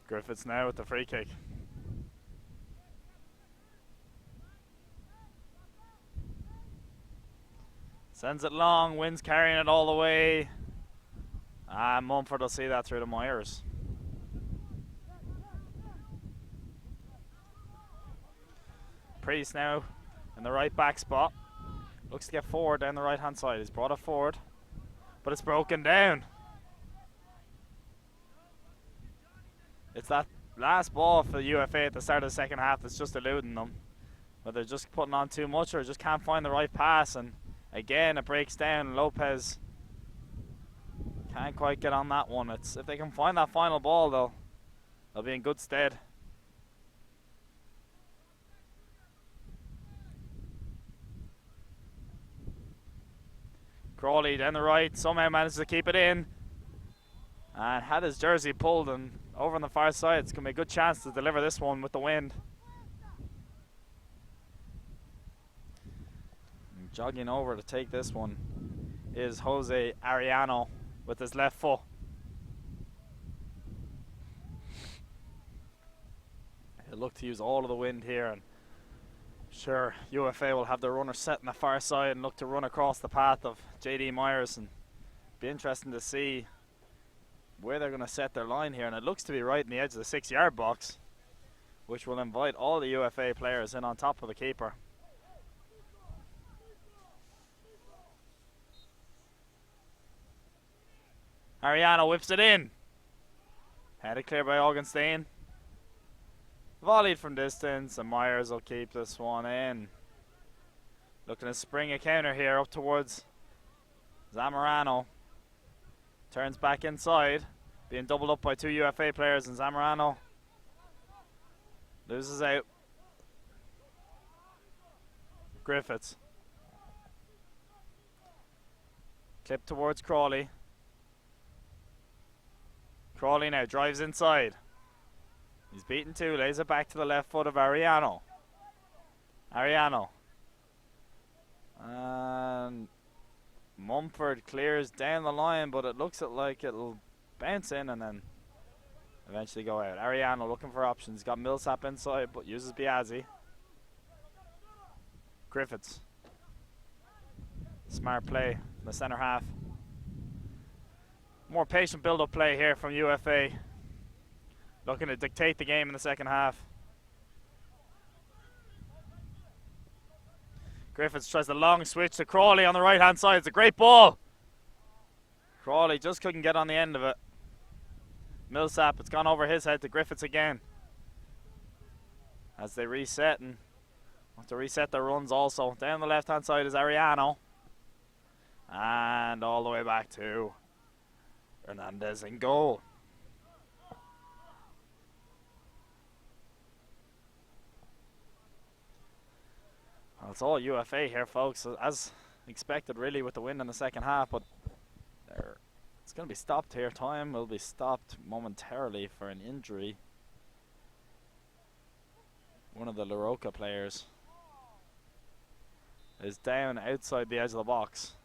Griffiths now with the free kick. Sends it long, wind's carrying it all the way. Mumford will see that through to Myers. Priest now in the right back spot. Looks to get forward down the right hand side. He's brought it forward, but it's broken down. It's that last ball for the UFA at the start of the second half that's just eluding them. But they're just putting on too much or just can't find the right pass. And again, it breaks down. Lopez can't quite get on that one. It's if they can find that final ball, they'll be in good stead. Crawley down the right, somehow manages to keep it in. And had his jersey pulled, and over on the far side, it's going to be a good chance to deliver this one with the wind. And jogging over to take this one is Jose Ariano with his left foot. He'll look to use all of the wind here, and sure, UFA will have their runner set on the far side and look to run across the path of JD Myers, and be interesting to see where they're going to set their line here. And it looks to be right in the edge of the 6-yard box, which will invite all the UFA players in on top of the keeper. Ariano whips it in. Headed clear by Augenstein. Volleyed from distance, and Myers will keep this one in. Looking to spring a counter here up towards Zamorano. Turns back inside, being doubled up by two UFA players, and Zamorano loses out. Griffiths. Clip towards Crawley. Crawley now drives inside. He's beaten two, lays it back to the left foot of Ariano. Ariano. And Mumford clears down the line, but it looks like it'll bounce in and then eventually go out. Ariano looking for options. He's got Millsap inside, but uses Biazzi. Griffiths. Smart play in the centre half. More patient build-up play here from UFA. Looking to dictate the game in the second half. Griffiths tries the long switch to Crawley on the right-hand side. It's a great ball. Crawley just couldn't get on the end of it. Millsap, it's gone over his head to Griffiths again. As they reset and want to reset their runs also. Down the left-hand side is Ariano. And all the way back to Hernandez in goal. Well, it's all UFA here, folks, as expected really with the win in the second half, but it's going to be stopped here. Time will be stopped momentarily for an injury. One of the Roca players is down outside the edge of the box.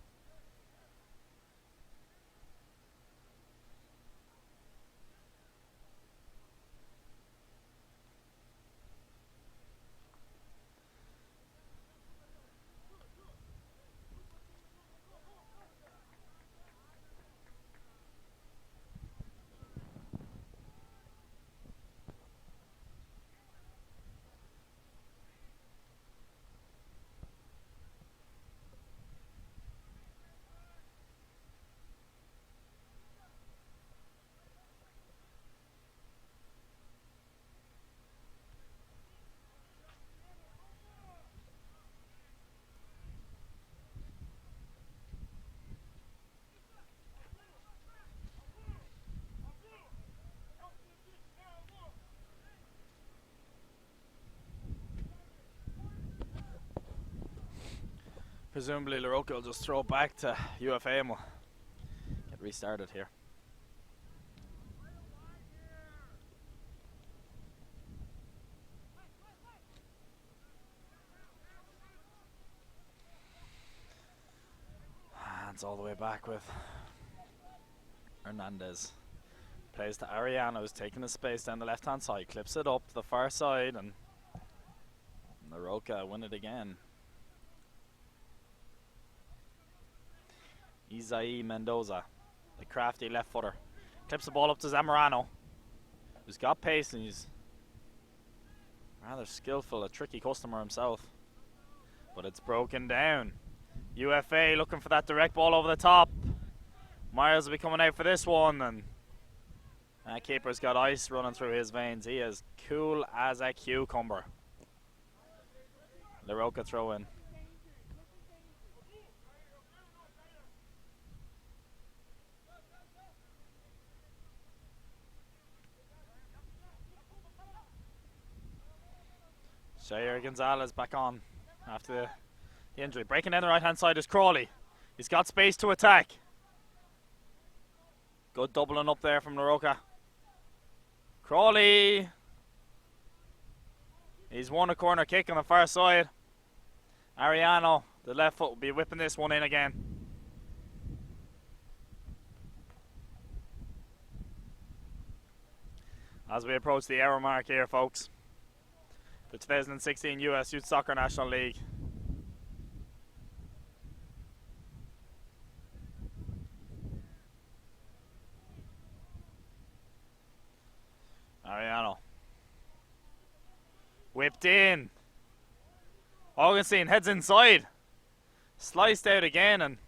Presumably LaRocca will just throw it back to UFA and we'll get restarted here. Hands all the way back with Hernandez. Plays to Ariano, who's taking the space down the left hand side, clips it up to the far side, and LaRocca win it again. Isai Mendoza, the crafty left footer, clips the ball up to Zamorano, who's got pace and he's rather skillful, a tricky customer himself, but it's broken down. UFA looking for that direct ball over the top. Myers will be coming out for this one, and that keeper's got ice running through his veins. He is cool as a cucumber. LaRocca throw in. Jair Gonzalez back on after the injury. Breaking down the right hand side is Crawley. He's got space to attack. Good doubling up there from LaRocca. Crawley. He's won a corner kick on the far side. Ariano, the left foot, will be whipping this one in again. As we approach the hour mark here, folks. The 2016 US Youth Soccer National League. Ariano. Whipped in. Augustine heads inside. Sliced out again and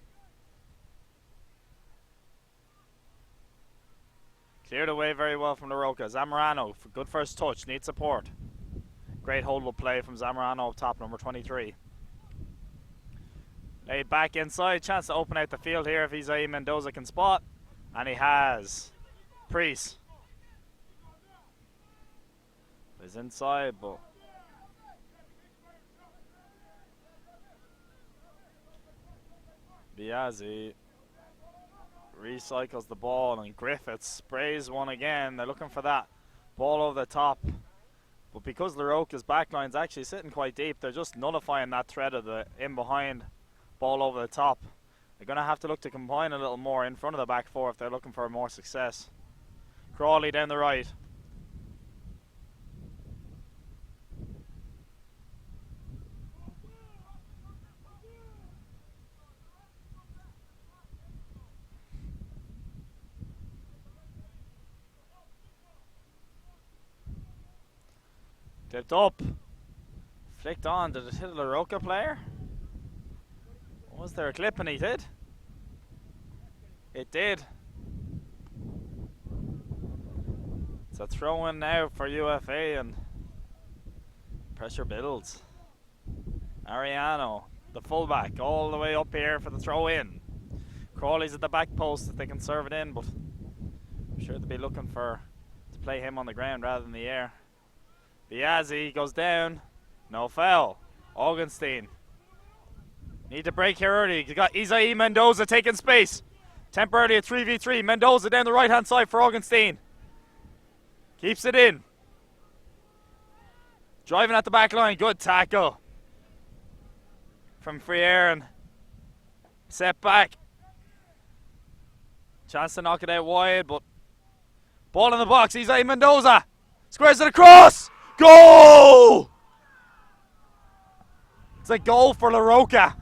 cleared away very well from LaRocca. Zamorano, for good first touch, needs support. Great holdable play from Zamorano up top, number 23. Laid back inside, chance to open out the field here if Isai Mendoza can spot. And he has. Priest is inside, but Biazzi recycles the ball, and Griffiths sprays one again. They're looking for that ball over the top. But because Roca's backline's actually sitting quite deep, they're just nullifying that threat of the in behind ball over the top. They're going to have to look to combine a little more in front of the back four if they're looking for more success. Crawley down the right. Clipped up. Flicked on. Did it hit a Roca player? Was there a clip and he did? It did. It's a throw in now for UFA and pressure builds. Ariano, the fullback, all the way up here for the throw in. Crawley's at the back post if they can serve it in, but I'm sure they'll be looking to play him on the ground rather than the air. Biazzi goes down. No foul. Augenstein. Need to break here early. You got Isai Mendoza taking space. Temporarily a 3v3. Mendoza down the right hand side for Augenstein. Keeps it in. Driving at the back line. Good tackle from Freire and set back. Chance to knock it out wide, but ball in the box. Isai Mendoza squares it across. Goal! It's a goal for Roca.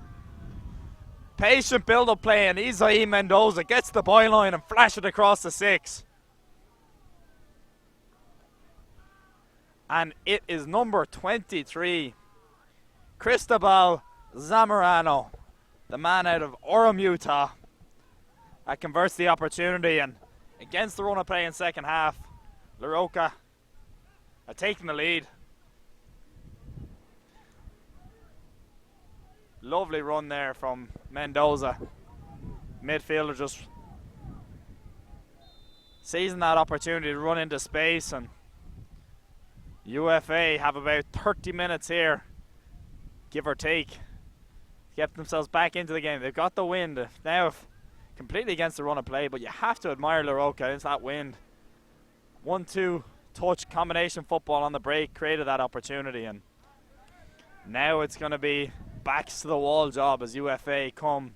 Patient build-up play, and Isai Mendoza gets the byline and flash it across the 6. And it is number 23, Cristobal Zamorano, the man out of Orem, Utah, that converts the opportunity. And against the run of play in second half, Roca are taking the lead. Lovely run there from Mendoza. Midfielder just seizing that opportunity to run into space, and UFA have about 30 minutes here, give or take, to get themselves back into the game. They've got the wind now, completely against the run of play, but you have to admire Roca. It's that wind. 1-2 touch combination football on the break created that opportunity, and now it's going to be backs to the wall job as UFA come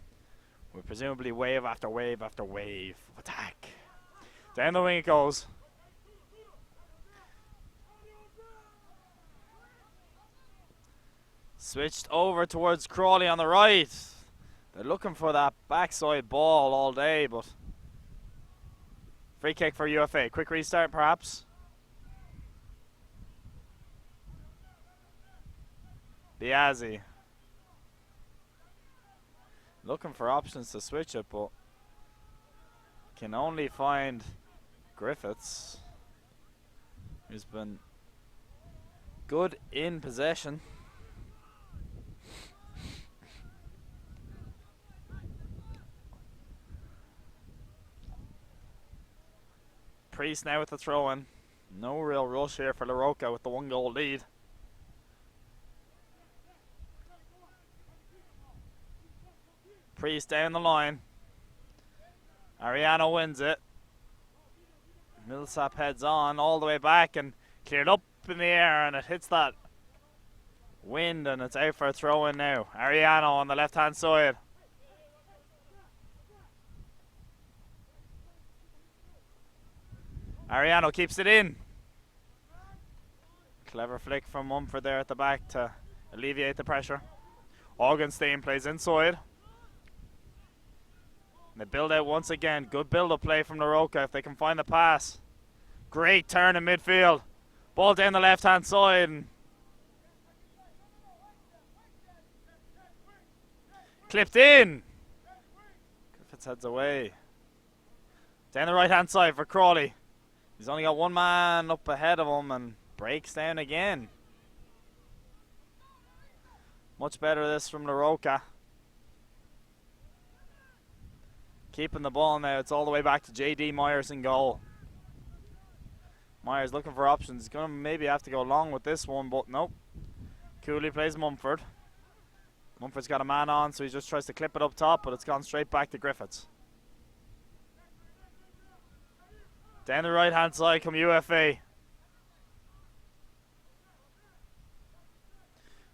with presumably wave after wave after wave of attack. Down the wing it goes. Switched over towards Crawley on the right. They're looking for that backside ball all day, but free kick for UFA. Quick restart perhaps. Biazzi. Looking for options to switch it, but can only find Griffiths, who's been good in possession. Priest now with the throw-in. No real rush here for Roca with the 1-goal lead. Priest down the line. Ariano wins it. Millsap heads on all the way back and cleared up in the air, and it hits that wind and it's out for a throw-in now. Ariano on the left-hand side. Ariano keeps it in. Clever flick from Mumford there at the back to alleviate the pressure. Augenstein plays inside. They build out once again. Good build-up play from Roca if they can find the pass. Great turn in midfield. Ball down the left-hand side. And clipped in. Griffiths heads away. Down the right-hand side for Crawley. He's only got one man up ahead of him and breaks down again. Much better this from Roca. Keeping the ball now. It's all the way back to J.D. Myers in goal. Myers looking for options. He's going to maybe have to go long with this one, but nope. Cooley plays Mumford. Mumford's got a man on, so he just tries to clip it up top, but it's gone straight back to Griffiths. Down the right hand side come UFA.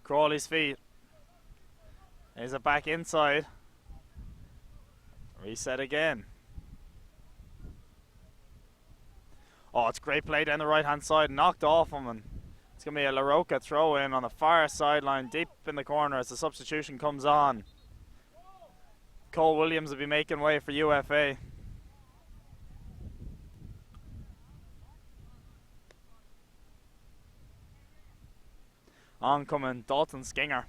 Crawley's feet. Is it back inside? Reset again. Oh, it's great play down the right hand side, knocked off him, and it's going to be a Roca throw in on the far sideline, deep in the corner as the substitution comes on. Cole Williams will be making way for UFA. Oncoming Dalton Skinger.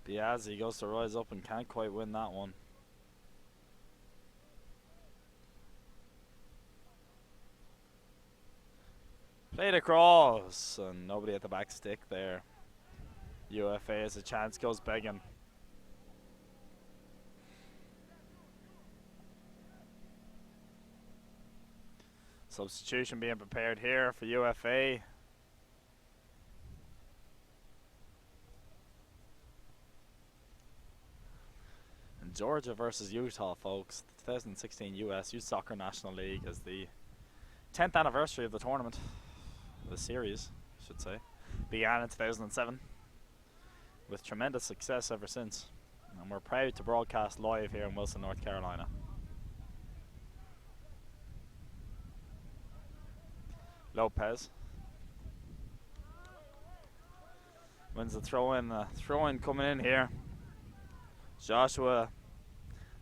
Biazzi goes to rise up and can't quite win that one. Played across and nobody at the back stick there. UFA has a chance, goes begging. Substitution being prepared here for UFA. Georgia versus Utah, folks. The 2016 US Youth Soccer National League is the 10th anniversary of the tournament. The series, I should say. Began in 2007 with tremendous success ever since. And we're proud to broadcast live here in Wilson, North Carolina. Lopez wins the throw-in. Throw-in coming in here. Joshua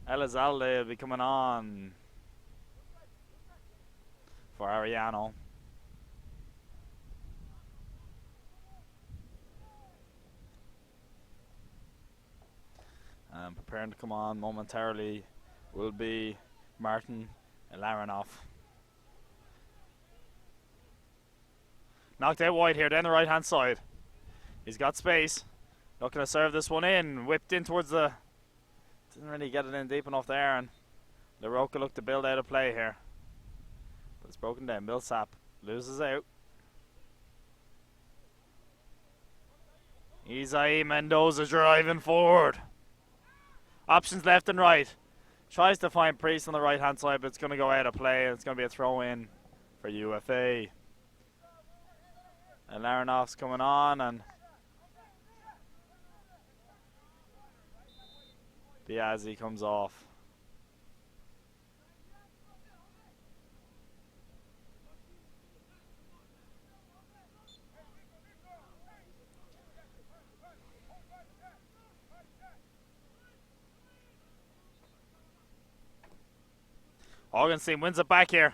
Elizalde will be coming on for Ariano. And preparing to come on momentarily will be Martin Larinoff. Knocked out wide here, down the right hand side. He's got space. Looking to serve this one in. Whipped in towards the... Didn't really get it in deep enough there, and Roca looked to build out a play here. But it's broken down. Millsap loses out. Isai Mendoza driving forward. Options left and right. Tries to find Priest on the right hand side, but it's going to go out of play, and it's going to be a throw in for UFA. And Larinoff's coming on, and Biazzi comes off. Augenstein wins it back here.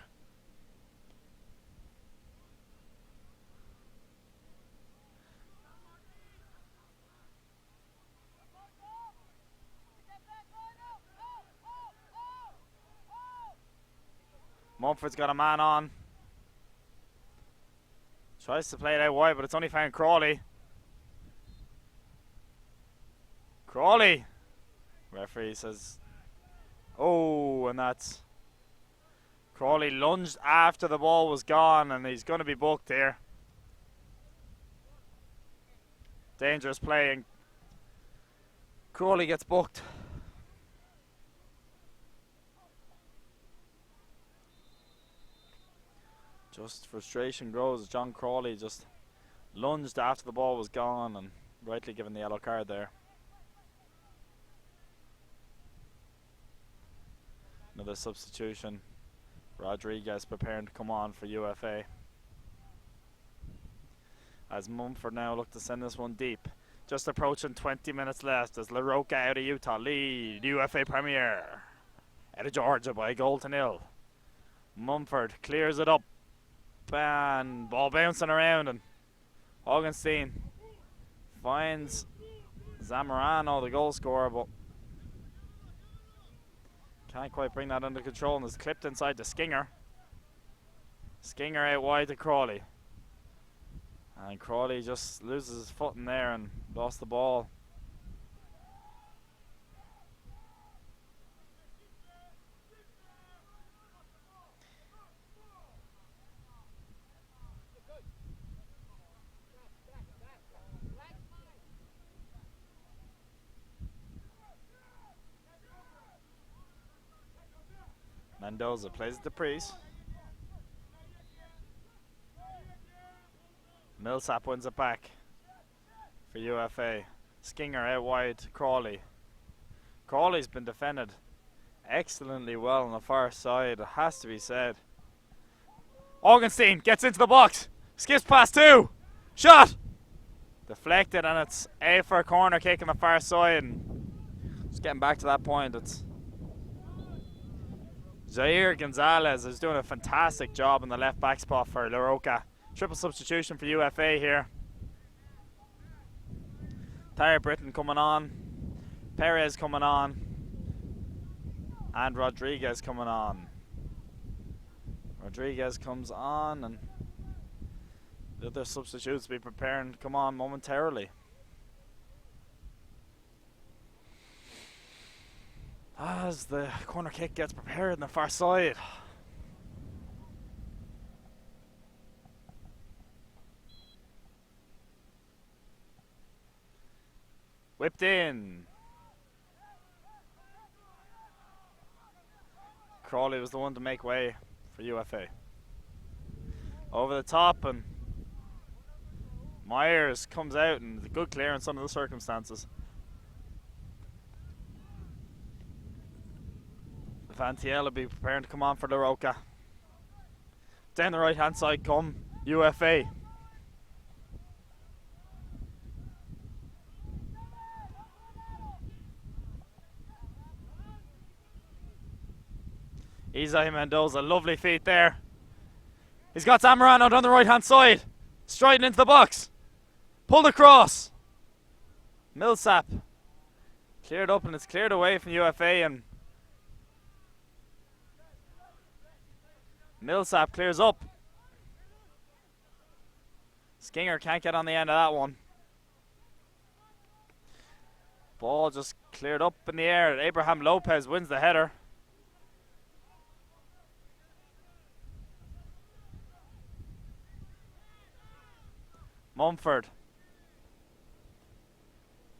Mumford's got a man on. Tries to play it out wide, but it's only found Crawley. Crawley! Referee says, oh, and that's... Crawley lunged after the ball was gone, and he's going to be booked here. Dangerous play, and Crawley gets booked. Just frustration grows as John Crawley just lunged after the ball was gone and rightly given the yellow card there. Another substitution. Rodriguez preparing to come on for UFA. As Mumford now look to send this one deep. Just approaching 20 minutes left as Roca out of Utah lead UFA Premier. Out of Georgia by a goal to nil. Mumford clears it up. And ball bouncing around, and Augenstein finds Zamorano, the goal scorer, but Can't quite bring that under control, and it's clipped inside to Skinger. Skinger out wide to Crawley. And Crawley just loses his foot in there and lost the ball. Mendoza plays it to Priest. Millsap wins it back for UFA. Skinger out wide to Crawley. Crawley's been defended excellently well on the far side, it has to be said. Augenstein gets into the box. Skips past two. Shot! Deflected, and it's A for a corner kick on the far side. And just getting back to that point, it's Zaire Gonzalez is doing a fantastic job in the left back spot for Roca. Triple substitution for UFA here. Tyre Britton coming on. Perez coming on. And Rodriguez coming on. Rodriguez comes on, and the other substitutes will be preparing to come on momentarily. As the corner kick gets prepared on the far side. Whipped in. Crawley was the one to make way for UFA. Over the top, and Myers comes out, and a good clearance under the circumstances. Vantiel will be preparing to come on for the Roca. Down the right hand side come UFA. Isai Mendoza, lovely feet there. He's got Zamorano down the right hand side. Striding into the box. Pulled across. Millsap. Cleared up, and it's cleared away from UFA, and Millsap clears up. Skinger can't get on the end of that one. Ball just cleared up in the air. Abraham Lopez wins the header. Mumford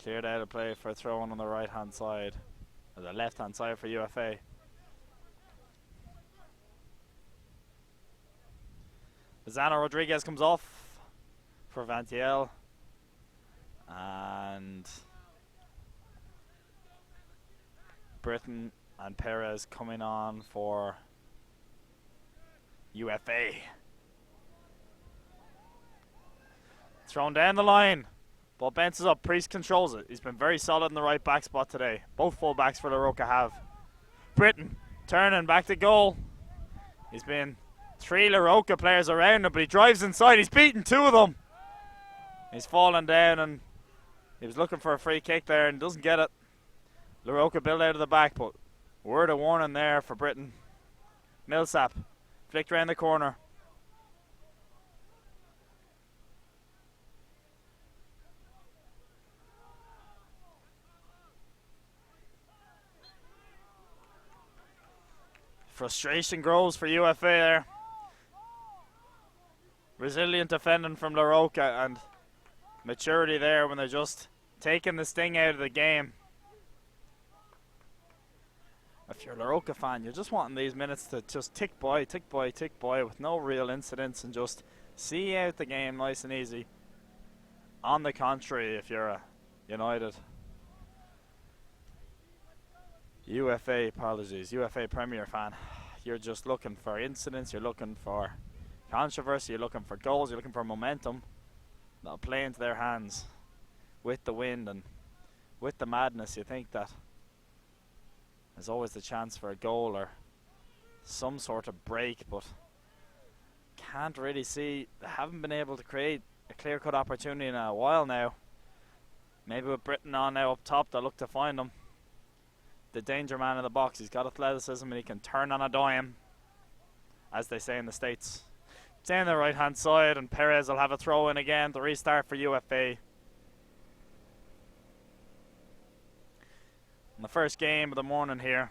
cleared out of play for a throw on the right hand side, or the left hand side for UFA. Lozano Rodriguez comes off for Vantiel, and Britton and Perez coming on for UFA. Thrown down the line. Ball bounces up. Priest controls it. He's been very solid in the right back spot today. Both full backs for the Roca have. Britton turning back to goal. He's been 3 La Roca players around him, but he drives inside. He's beaten 2 of them. He's fallen down, and he was looking for a free kick there and doesn't get it. La Roca build out of the back, but word of warning there for Britton. Millsap flicked around the corner. Frustration grows for UFA there. Resilient defending from La Roca, and maturity there when they're just taking the sting out of the game. If you're a La Roca fan, you're just wanting these minutes to just tick by with no real incidents, and just see out the game nice and easy. On the contrary, if you're a United, UFA Premier fan, you're just looking for incidents, you're looking for controversy, you're looking for goals, you're looking for momentum that'll play into their hands with the wind and with the madness. You think that there's always the chance for a goal or some sort of break, but can't really see. They haven't been able to create a clear-cut opportunity in a while now. Maybe with Britton on now up top, they'll look to find them. the danger man in the box. He's got athleticism and he can turn on a dime, as they say in the States. Down the right hand side, and Perez will have a throw in again to restart for UFA. In the first game of the morning here.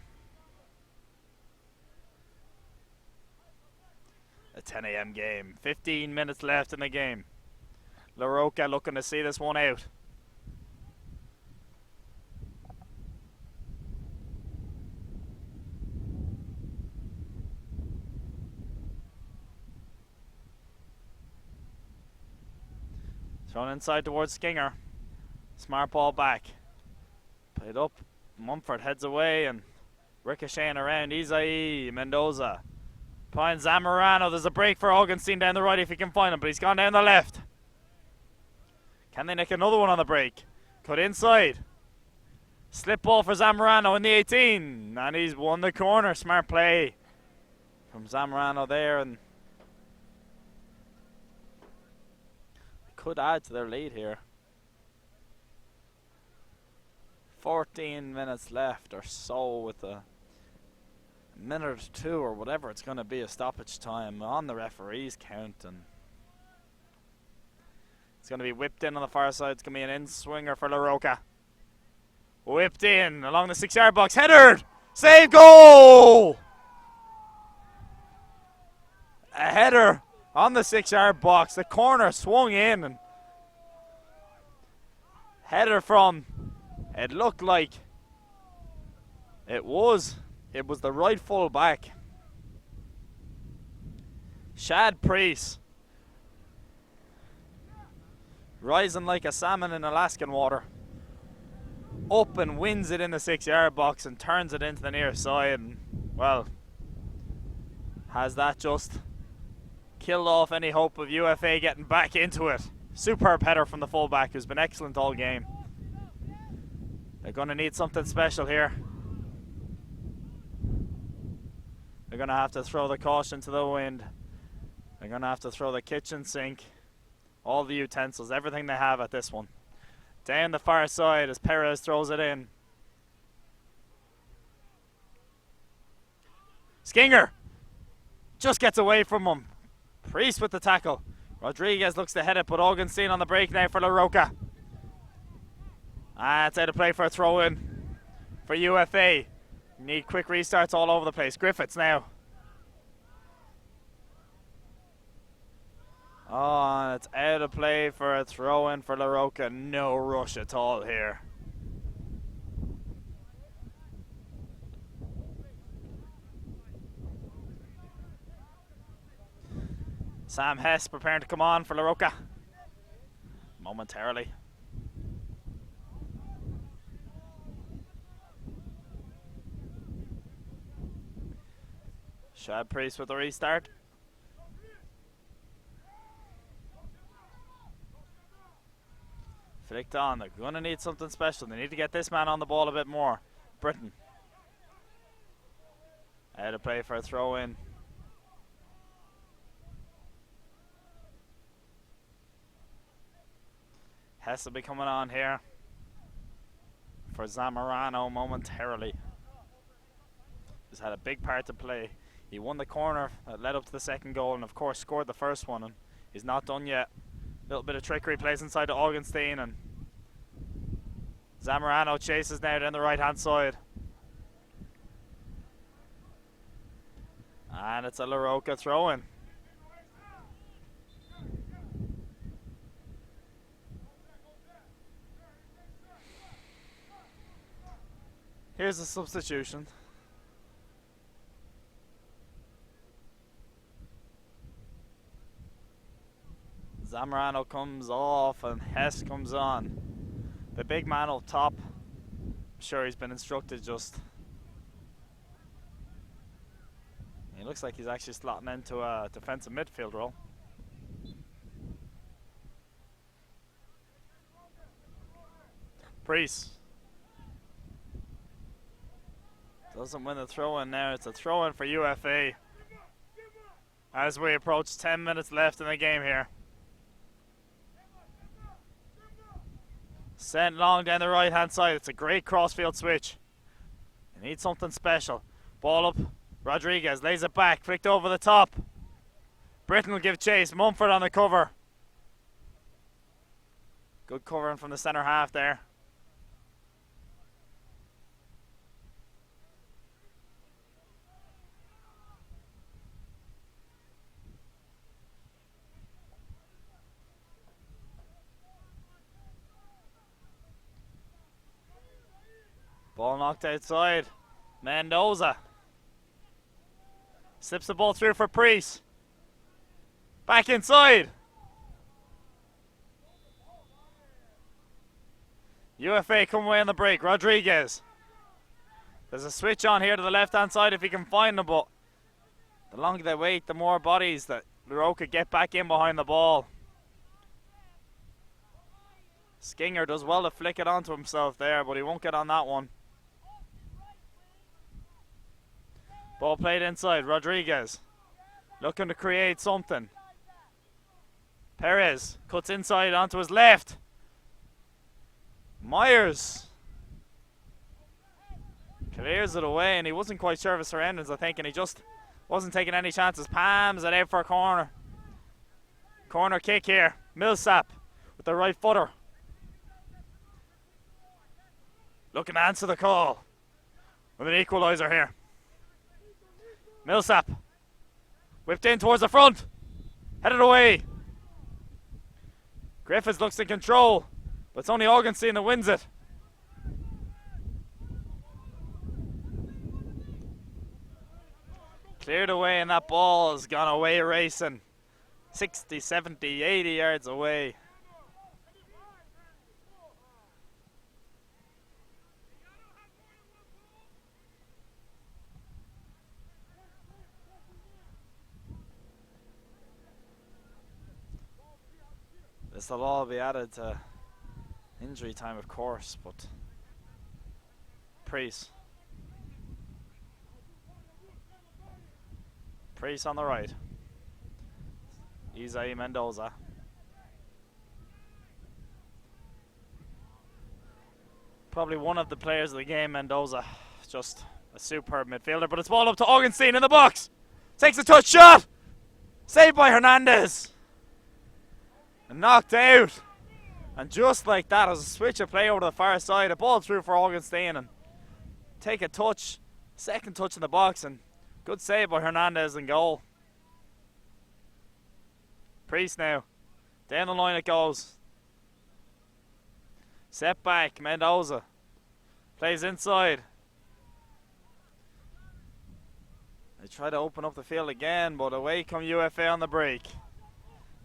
A 10 a.m. game. 15 minutes left in the game. Roca looking to see this one out. Thrown inside towards Skinger. Smart ball back. Played up. Mumford heads away and ricocheting around. Isai Mendoza. Finds Zamorano. There's a break for Augenstein down the right if he can find him, but he's gone down the left. Can they nick another one on the break? Cut inside. Slip ball for Zamorano in the 18. And he's won the corner. Smart play from Zamorano there. And could add to their lead here. 14 minutes left or so, with a minute or two or whatever it's going to be a stoppage time on the referee's count, and it's going to be whipped in on the far side. It's going to be an in-swinger for Roca. Whipped in along the 6-yard box. Headered! Save, goal! A header on the 6-yard box. The corner swung in and header from, it looked like it was the right full back. Shad Priest, rising like a salmon in Alaskan water, up and wins it in the 6-yard box and turns it into the near side, and well, has that just killed off any hope of UFA getting back into it. Superb header from the fullback, who's been excellent all game. They're going to need something special here. They're going to have to throw the caution to the wind. They're going to have to throw the kitchen sink, all the utensils, everything they have at this one. Down the far side as Perez throws it in. Skinger just gets away from him. Priest with the tackle. Rodriguez looks to head it, but Augenstein on the break now for Roca. It's out of play for a throw in for UFA. Need quick restarts all over the place. Griffiths now. Oh, and it's out of play for a throw in for Roca. No rush at all here. Sam Hess preparing to come on for Roca momentarily. Shad Priest with the restart. Flicked on. They're going to need something special. They need to get this man on the ball a bit more. Britton. Out of play for a throw in. Hess will be coming on here for Zamorano momentarily. He's had a big part to play. He won the corner that led up to the second goal, and of course scored the first one, and he's not done yet. A little bit of trickery, plays inside to Augenstein, and Zamorano chases now down the right hand side. And it's a Roca throw-in. Here's the substitution. Zamorano comes off and Hess comes on. The big man up top, I'm sure he's been instructed just. He looks like he's actually slotting into a defensive midfield role. Priest doesn't win the throw-in now. It's a throw-in for UFA as we approach 10 minutes left in the game here. Sent long down the right hand side. It's a great crossfield switch. You need something special. Ball up. Rodriguez lays it back. Flicked over the top. Britton will give chase. Mumford on the cover. Good covering from the centre half there. Ball knocked outside. Mendoza slips the ball through for Priest. Back inside. UFA come away on the break. Rodriguez. There's a switch on here to the left hand side if he can find them, but the longer they wait, the more bodies that Roca get back in behind the ball. Skinger does well to flick it onto himself there, but he won't get on that one. Ball played inside. Rodriguez looking to create something. Perez cuts inside onto his left. Myers clears it away, and he wasn't quite sure of his surroundings, I think, and he just wasn't taking any chances. Palms it out for a corner. Corner kick here. Millsap with the right footer. Looking to answer the call with an equaliser here. Millsap whipped in towards the front. Headed away. Griffiths looks in control, but it's only Augenstein that wins it. Cleared away, and that ball has gone away racing. 60, 70, 80 yards away. This will all be added to injury time, of course, but Priest on the right. Isai Mendoza. Probably one of the players of the game, Mendoza. Just a superb midfielder, but it's ball up to Augenstein in the box. Takes a touch shot. Saved by Hernandez. And knocked out. And just like that, as a switch of play over to the far side, a ball through for Augenstein, and take a touch, second touch in the box, and good save by Hernandez in goal. Priest now. Down the line it goes. Set back, Mendoza. Plays inside. They try to open up the field again, but away come UFA on the break.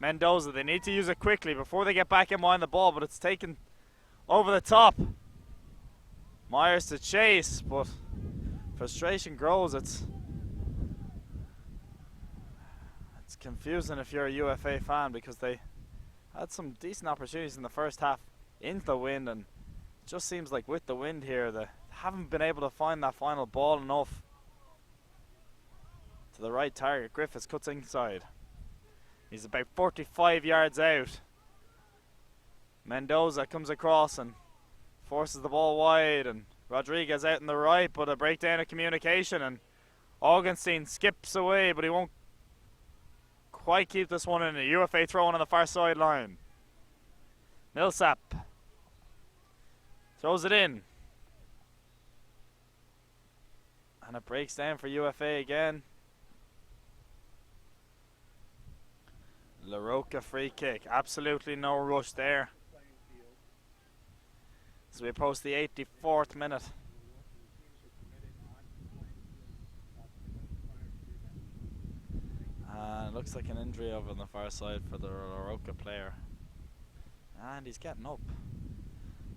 Mendoza, they need to use it quickly before they get back in behind the ball, but it's taken over the top. Myers to chase, but frustration grows. It's confusing if you're a UFA fan, because they had some decent opportunities in the first half into the wind, and it just seems like with the wind here they haven't been able to find that final ball enough to the right target. Griffiths cuts inside. He's about 45 yards out. Mendoza comes across and forces the ball wide, and Rodriguez out in the right, but a breakdown of communication, and Augenstein skips away, but he won't quite keep this one in. A UFA throwing on the far sideline. Millsap throws it in, and it breaks down for UFA again. Roca free kick. Absolutely no rush there. As we approach the 84th minute. It looks like an injury over on the far side for the Roca player. And he's getting up.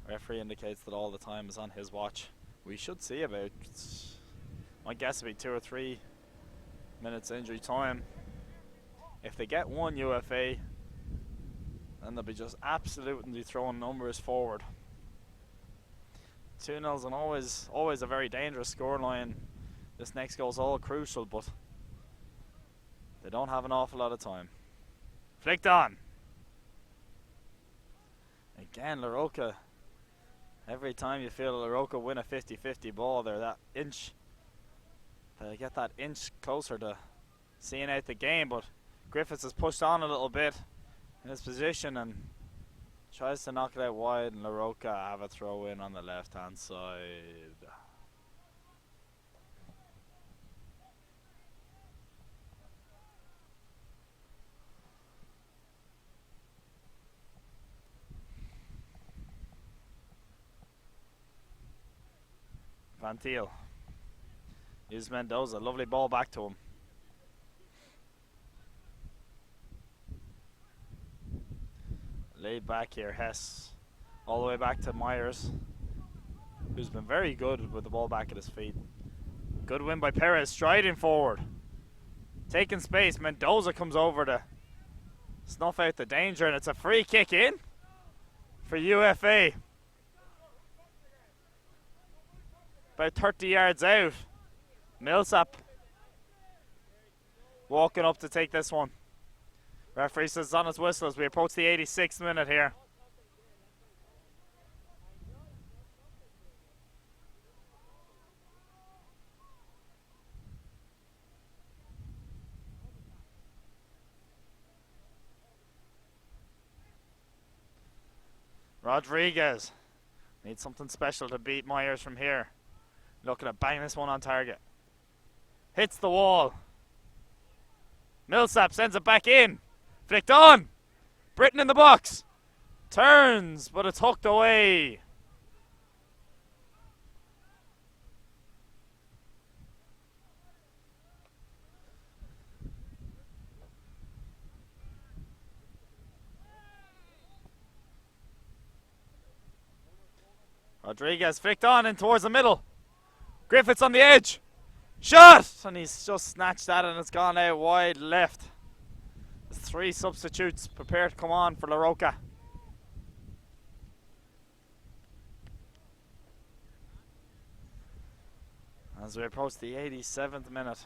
Referee indicates that all the time is on his watch. We should see about, my guess would be 2 or 3 minutes injury time. If they get one UFA, then they'll be just absolutely throwing numbers forward. 2-0's and always a very dangerous scoreline. This next goal's all crucial, but they don't have an awful lot of time. Flicked on. Again, Roca Every time you feel Roca win a 50-50 ball, they're that inch. They get that inch closer to seeing out the game, but Griffiths has pushed on a little bit in his position and tries to knock it out wide, and Roca have a throw in on the left hand side. Van Thiel uses Mendoza, lovely ball back to him. Laid back here, Hess all the way back to Myers, who's been very good with the ball back at his feet. Good win by Perez, striding forward, taking space. Mendoza comes over to snuff out the danger, and it's a free kick in for UFA. About 30 yards out. Millsap walking up to take this one. Referee says it's on his whistle as we approach the 86th minute here. Rodriguez needs something special to beat Myers from here. Looking at bang this one on target. Hits the wall. Millsap sends it back in. Flicked on. Britton in the box. Turns, but it's hooked away. Rodriguez flicked on and towards the middle. Griffiths on the edge. Shot! And he's just snatched that and it's gone out wide left. There's 3 substitutes prepared to come on for La Roca. As we approach the 87th minute.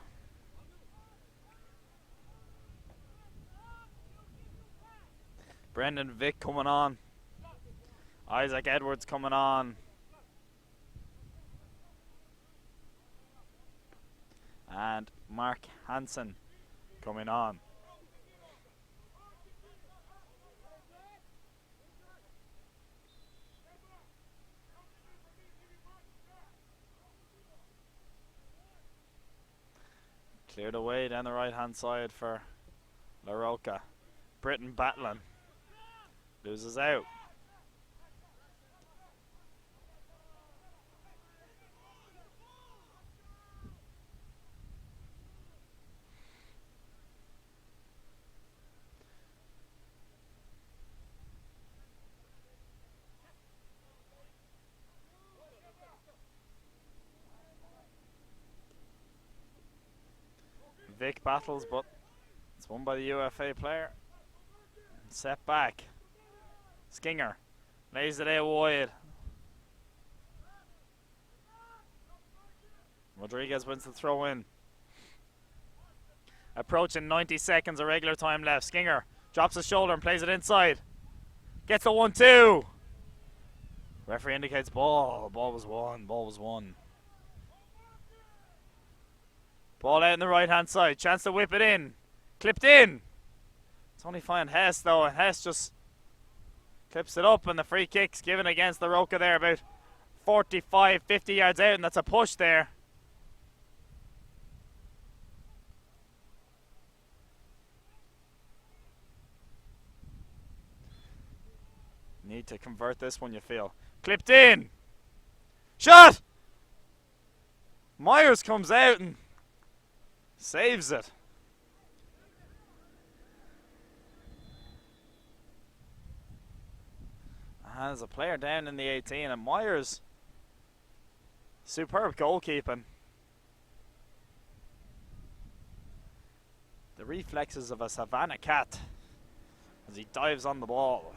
Brendan Vick coming on. Isaac Edwards coming on. And Mark Hansen coming on. Cleared away down the right hand side for La Roca. Britton battling. Loses out. Vic battles, but it's won by the UFA player. Set back. Skinger lays it out wide. Rodriguez wins the throw in. Approaching 90 seconds of regular time left. Skinger drops his shoulder and plays it inside. Gets a 1-2. Referee indicates ball. Ball was won. Ball was won. Ball out on the right hand side. Chance to whip it in. Clipped in. It's only fine Hess though, and Hess just clips it up, and the free kick's given against the Roca there about 45, 50 yards out, and that's a push there. Need to convert this one, you feel. Clipped in. Shot! Myers comes out and saves it. Has a player down in the 18, and Myers, superb goalkeeping. The reflexes of a Savannah cat as he dives on the ball.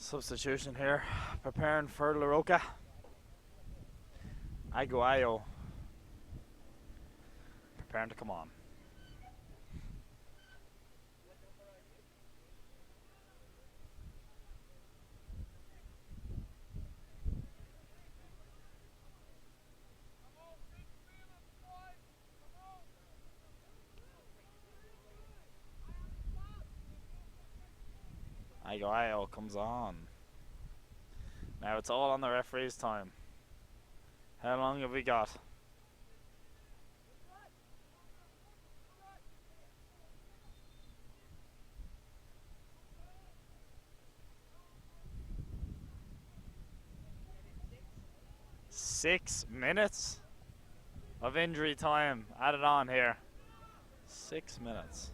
Substitution here, preparing for Roca. Aguayo preparing to come on. Aguayo comes on. Now it's all on the referee's time. How long have we got? Six minutes of injury time added on here. 6 minutes.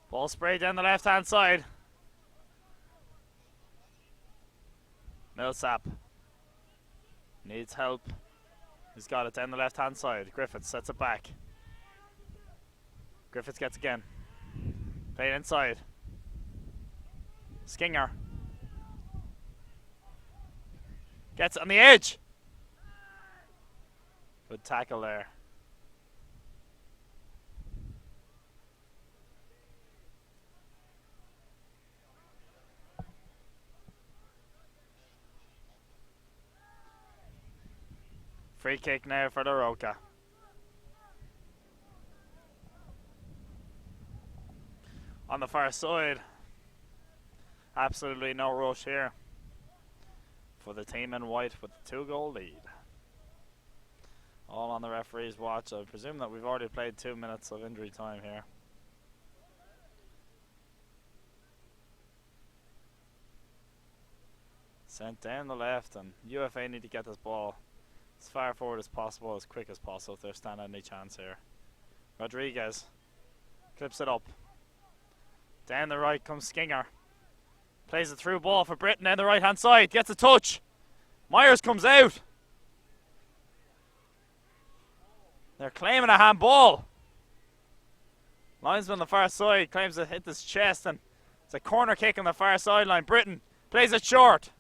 Ball sprayed down the left hand side. Millsap needs help. He's got it down the left hand side. Griffiths sets it back. Griffiths gets again. Played inside. Skinger gets it on the edge. Good tackle there. Free kick now for the Roca. On the far side, absolutely no rush here for the team in white with the 2-goal lead. All on the referee's watch. I presume that we've already played 2 minutes of injury time here. Sent down the left, and UFA need to get this ball as far forward as possible, as quick as possible if they're standing any chance here. Rodriguez clips it up. Down the right comes Skinger. Plays a through ball for Britain down the right hand side. Gets a touch. Myers comes out. They're claiming a handball. Linesman on the far side claims it hit his chest, and it's a corner kick on the far sideline. Britain plays it short.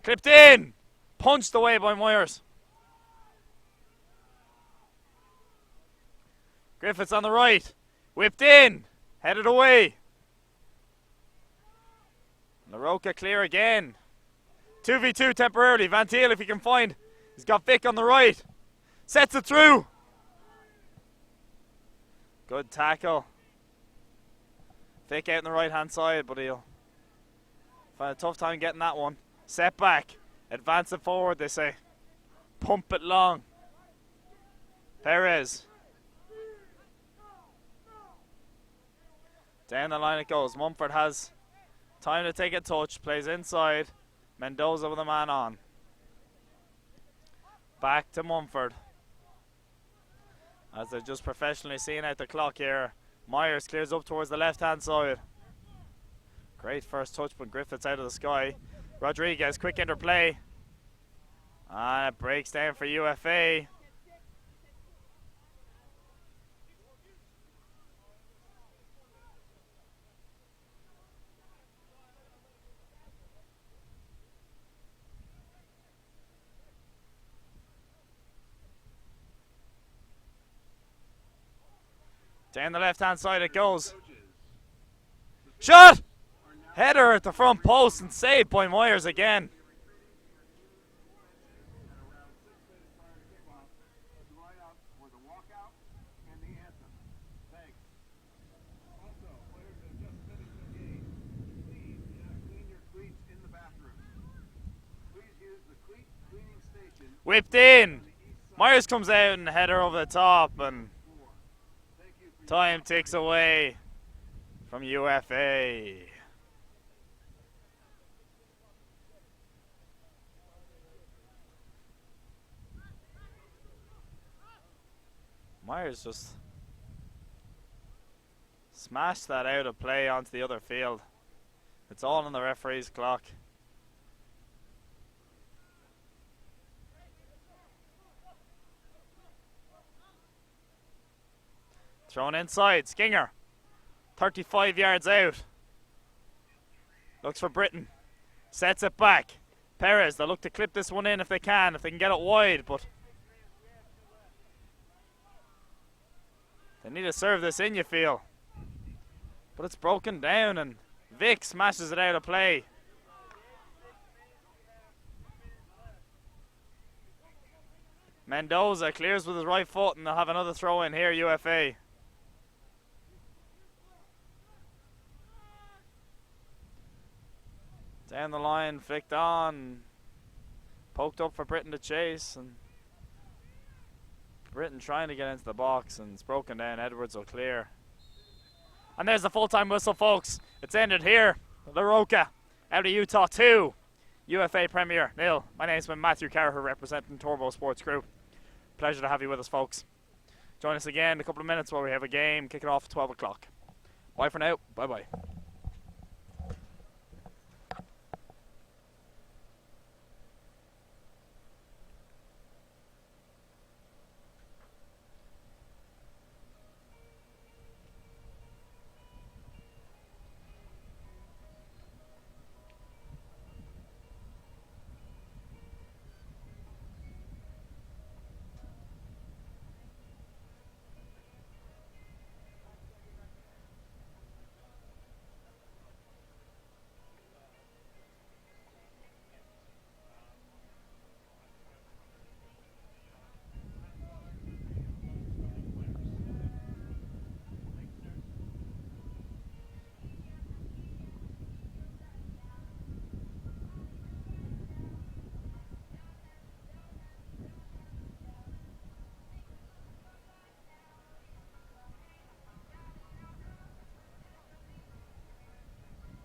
Clipped in. Punched away by Myers. Griffiths on the right. Whipped in. Headed away. And the Roca clear again. 2v2 temporarily. Van Thiel, if he can find. He's got Vic on the right. Sets it through. Good tackle. Vic out on the right hand side, but he'll find a tough time getting that one. Set back. Advance it forward, they say. Pump it long. Perez. Down the line it goes. Mumford has time to take a touch. Plays inside. Mendoza with a man on. Back to Mumford. As they're just professionally seeing out the clock here. Myers clears up towards the left hand side. Great first touch, but Griffiths out of the sky. Rodriguez, quick interplay. And it breaks down for UFA. Down the left hand side it goes. Shot! Header at the front post and saved by Myers again. Whipped in. Myers comes out and header over the top, and time ticks away from UFA. Myers just smashed that out of play onto the other field. It's all on the referee's clock. Thrown inside, Skinger. 35 yards out. Looks for Britton. Sets it back. Perez, they'll look to clip this one in if they can get it wide, but they need to serve this in, you feel. But it's broken down, and Vic smashes it out of play. Mendoza clears with his right foot, and they'll have another throw in here, UFA. Down the line, flicked on. Poked up for Britton to chase, and Britton trying to get into the box, and it's broken down. Edwards will clear. And there's the full-time whistle, folks. It's ended here. The Roca out of Utah 2. UFA Premier 0. My name's been Matthew Carraher, representing Turbo Sports Group. Pleasure to have you with us, folks. Join us again in a couple of minutes while we have a game kicking off at 12 o'clock. Bye for now. Bye-bye.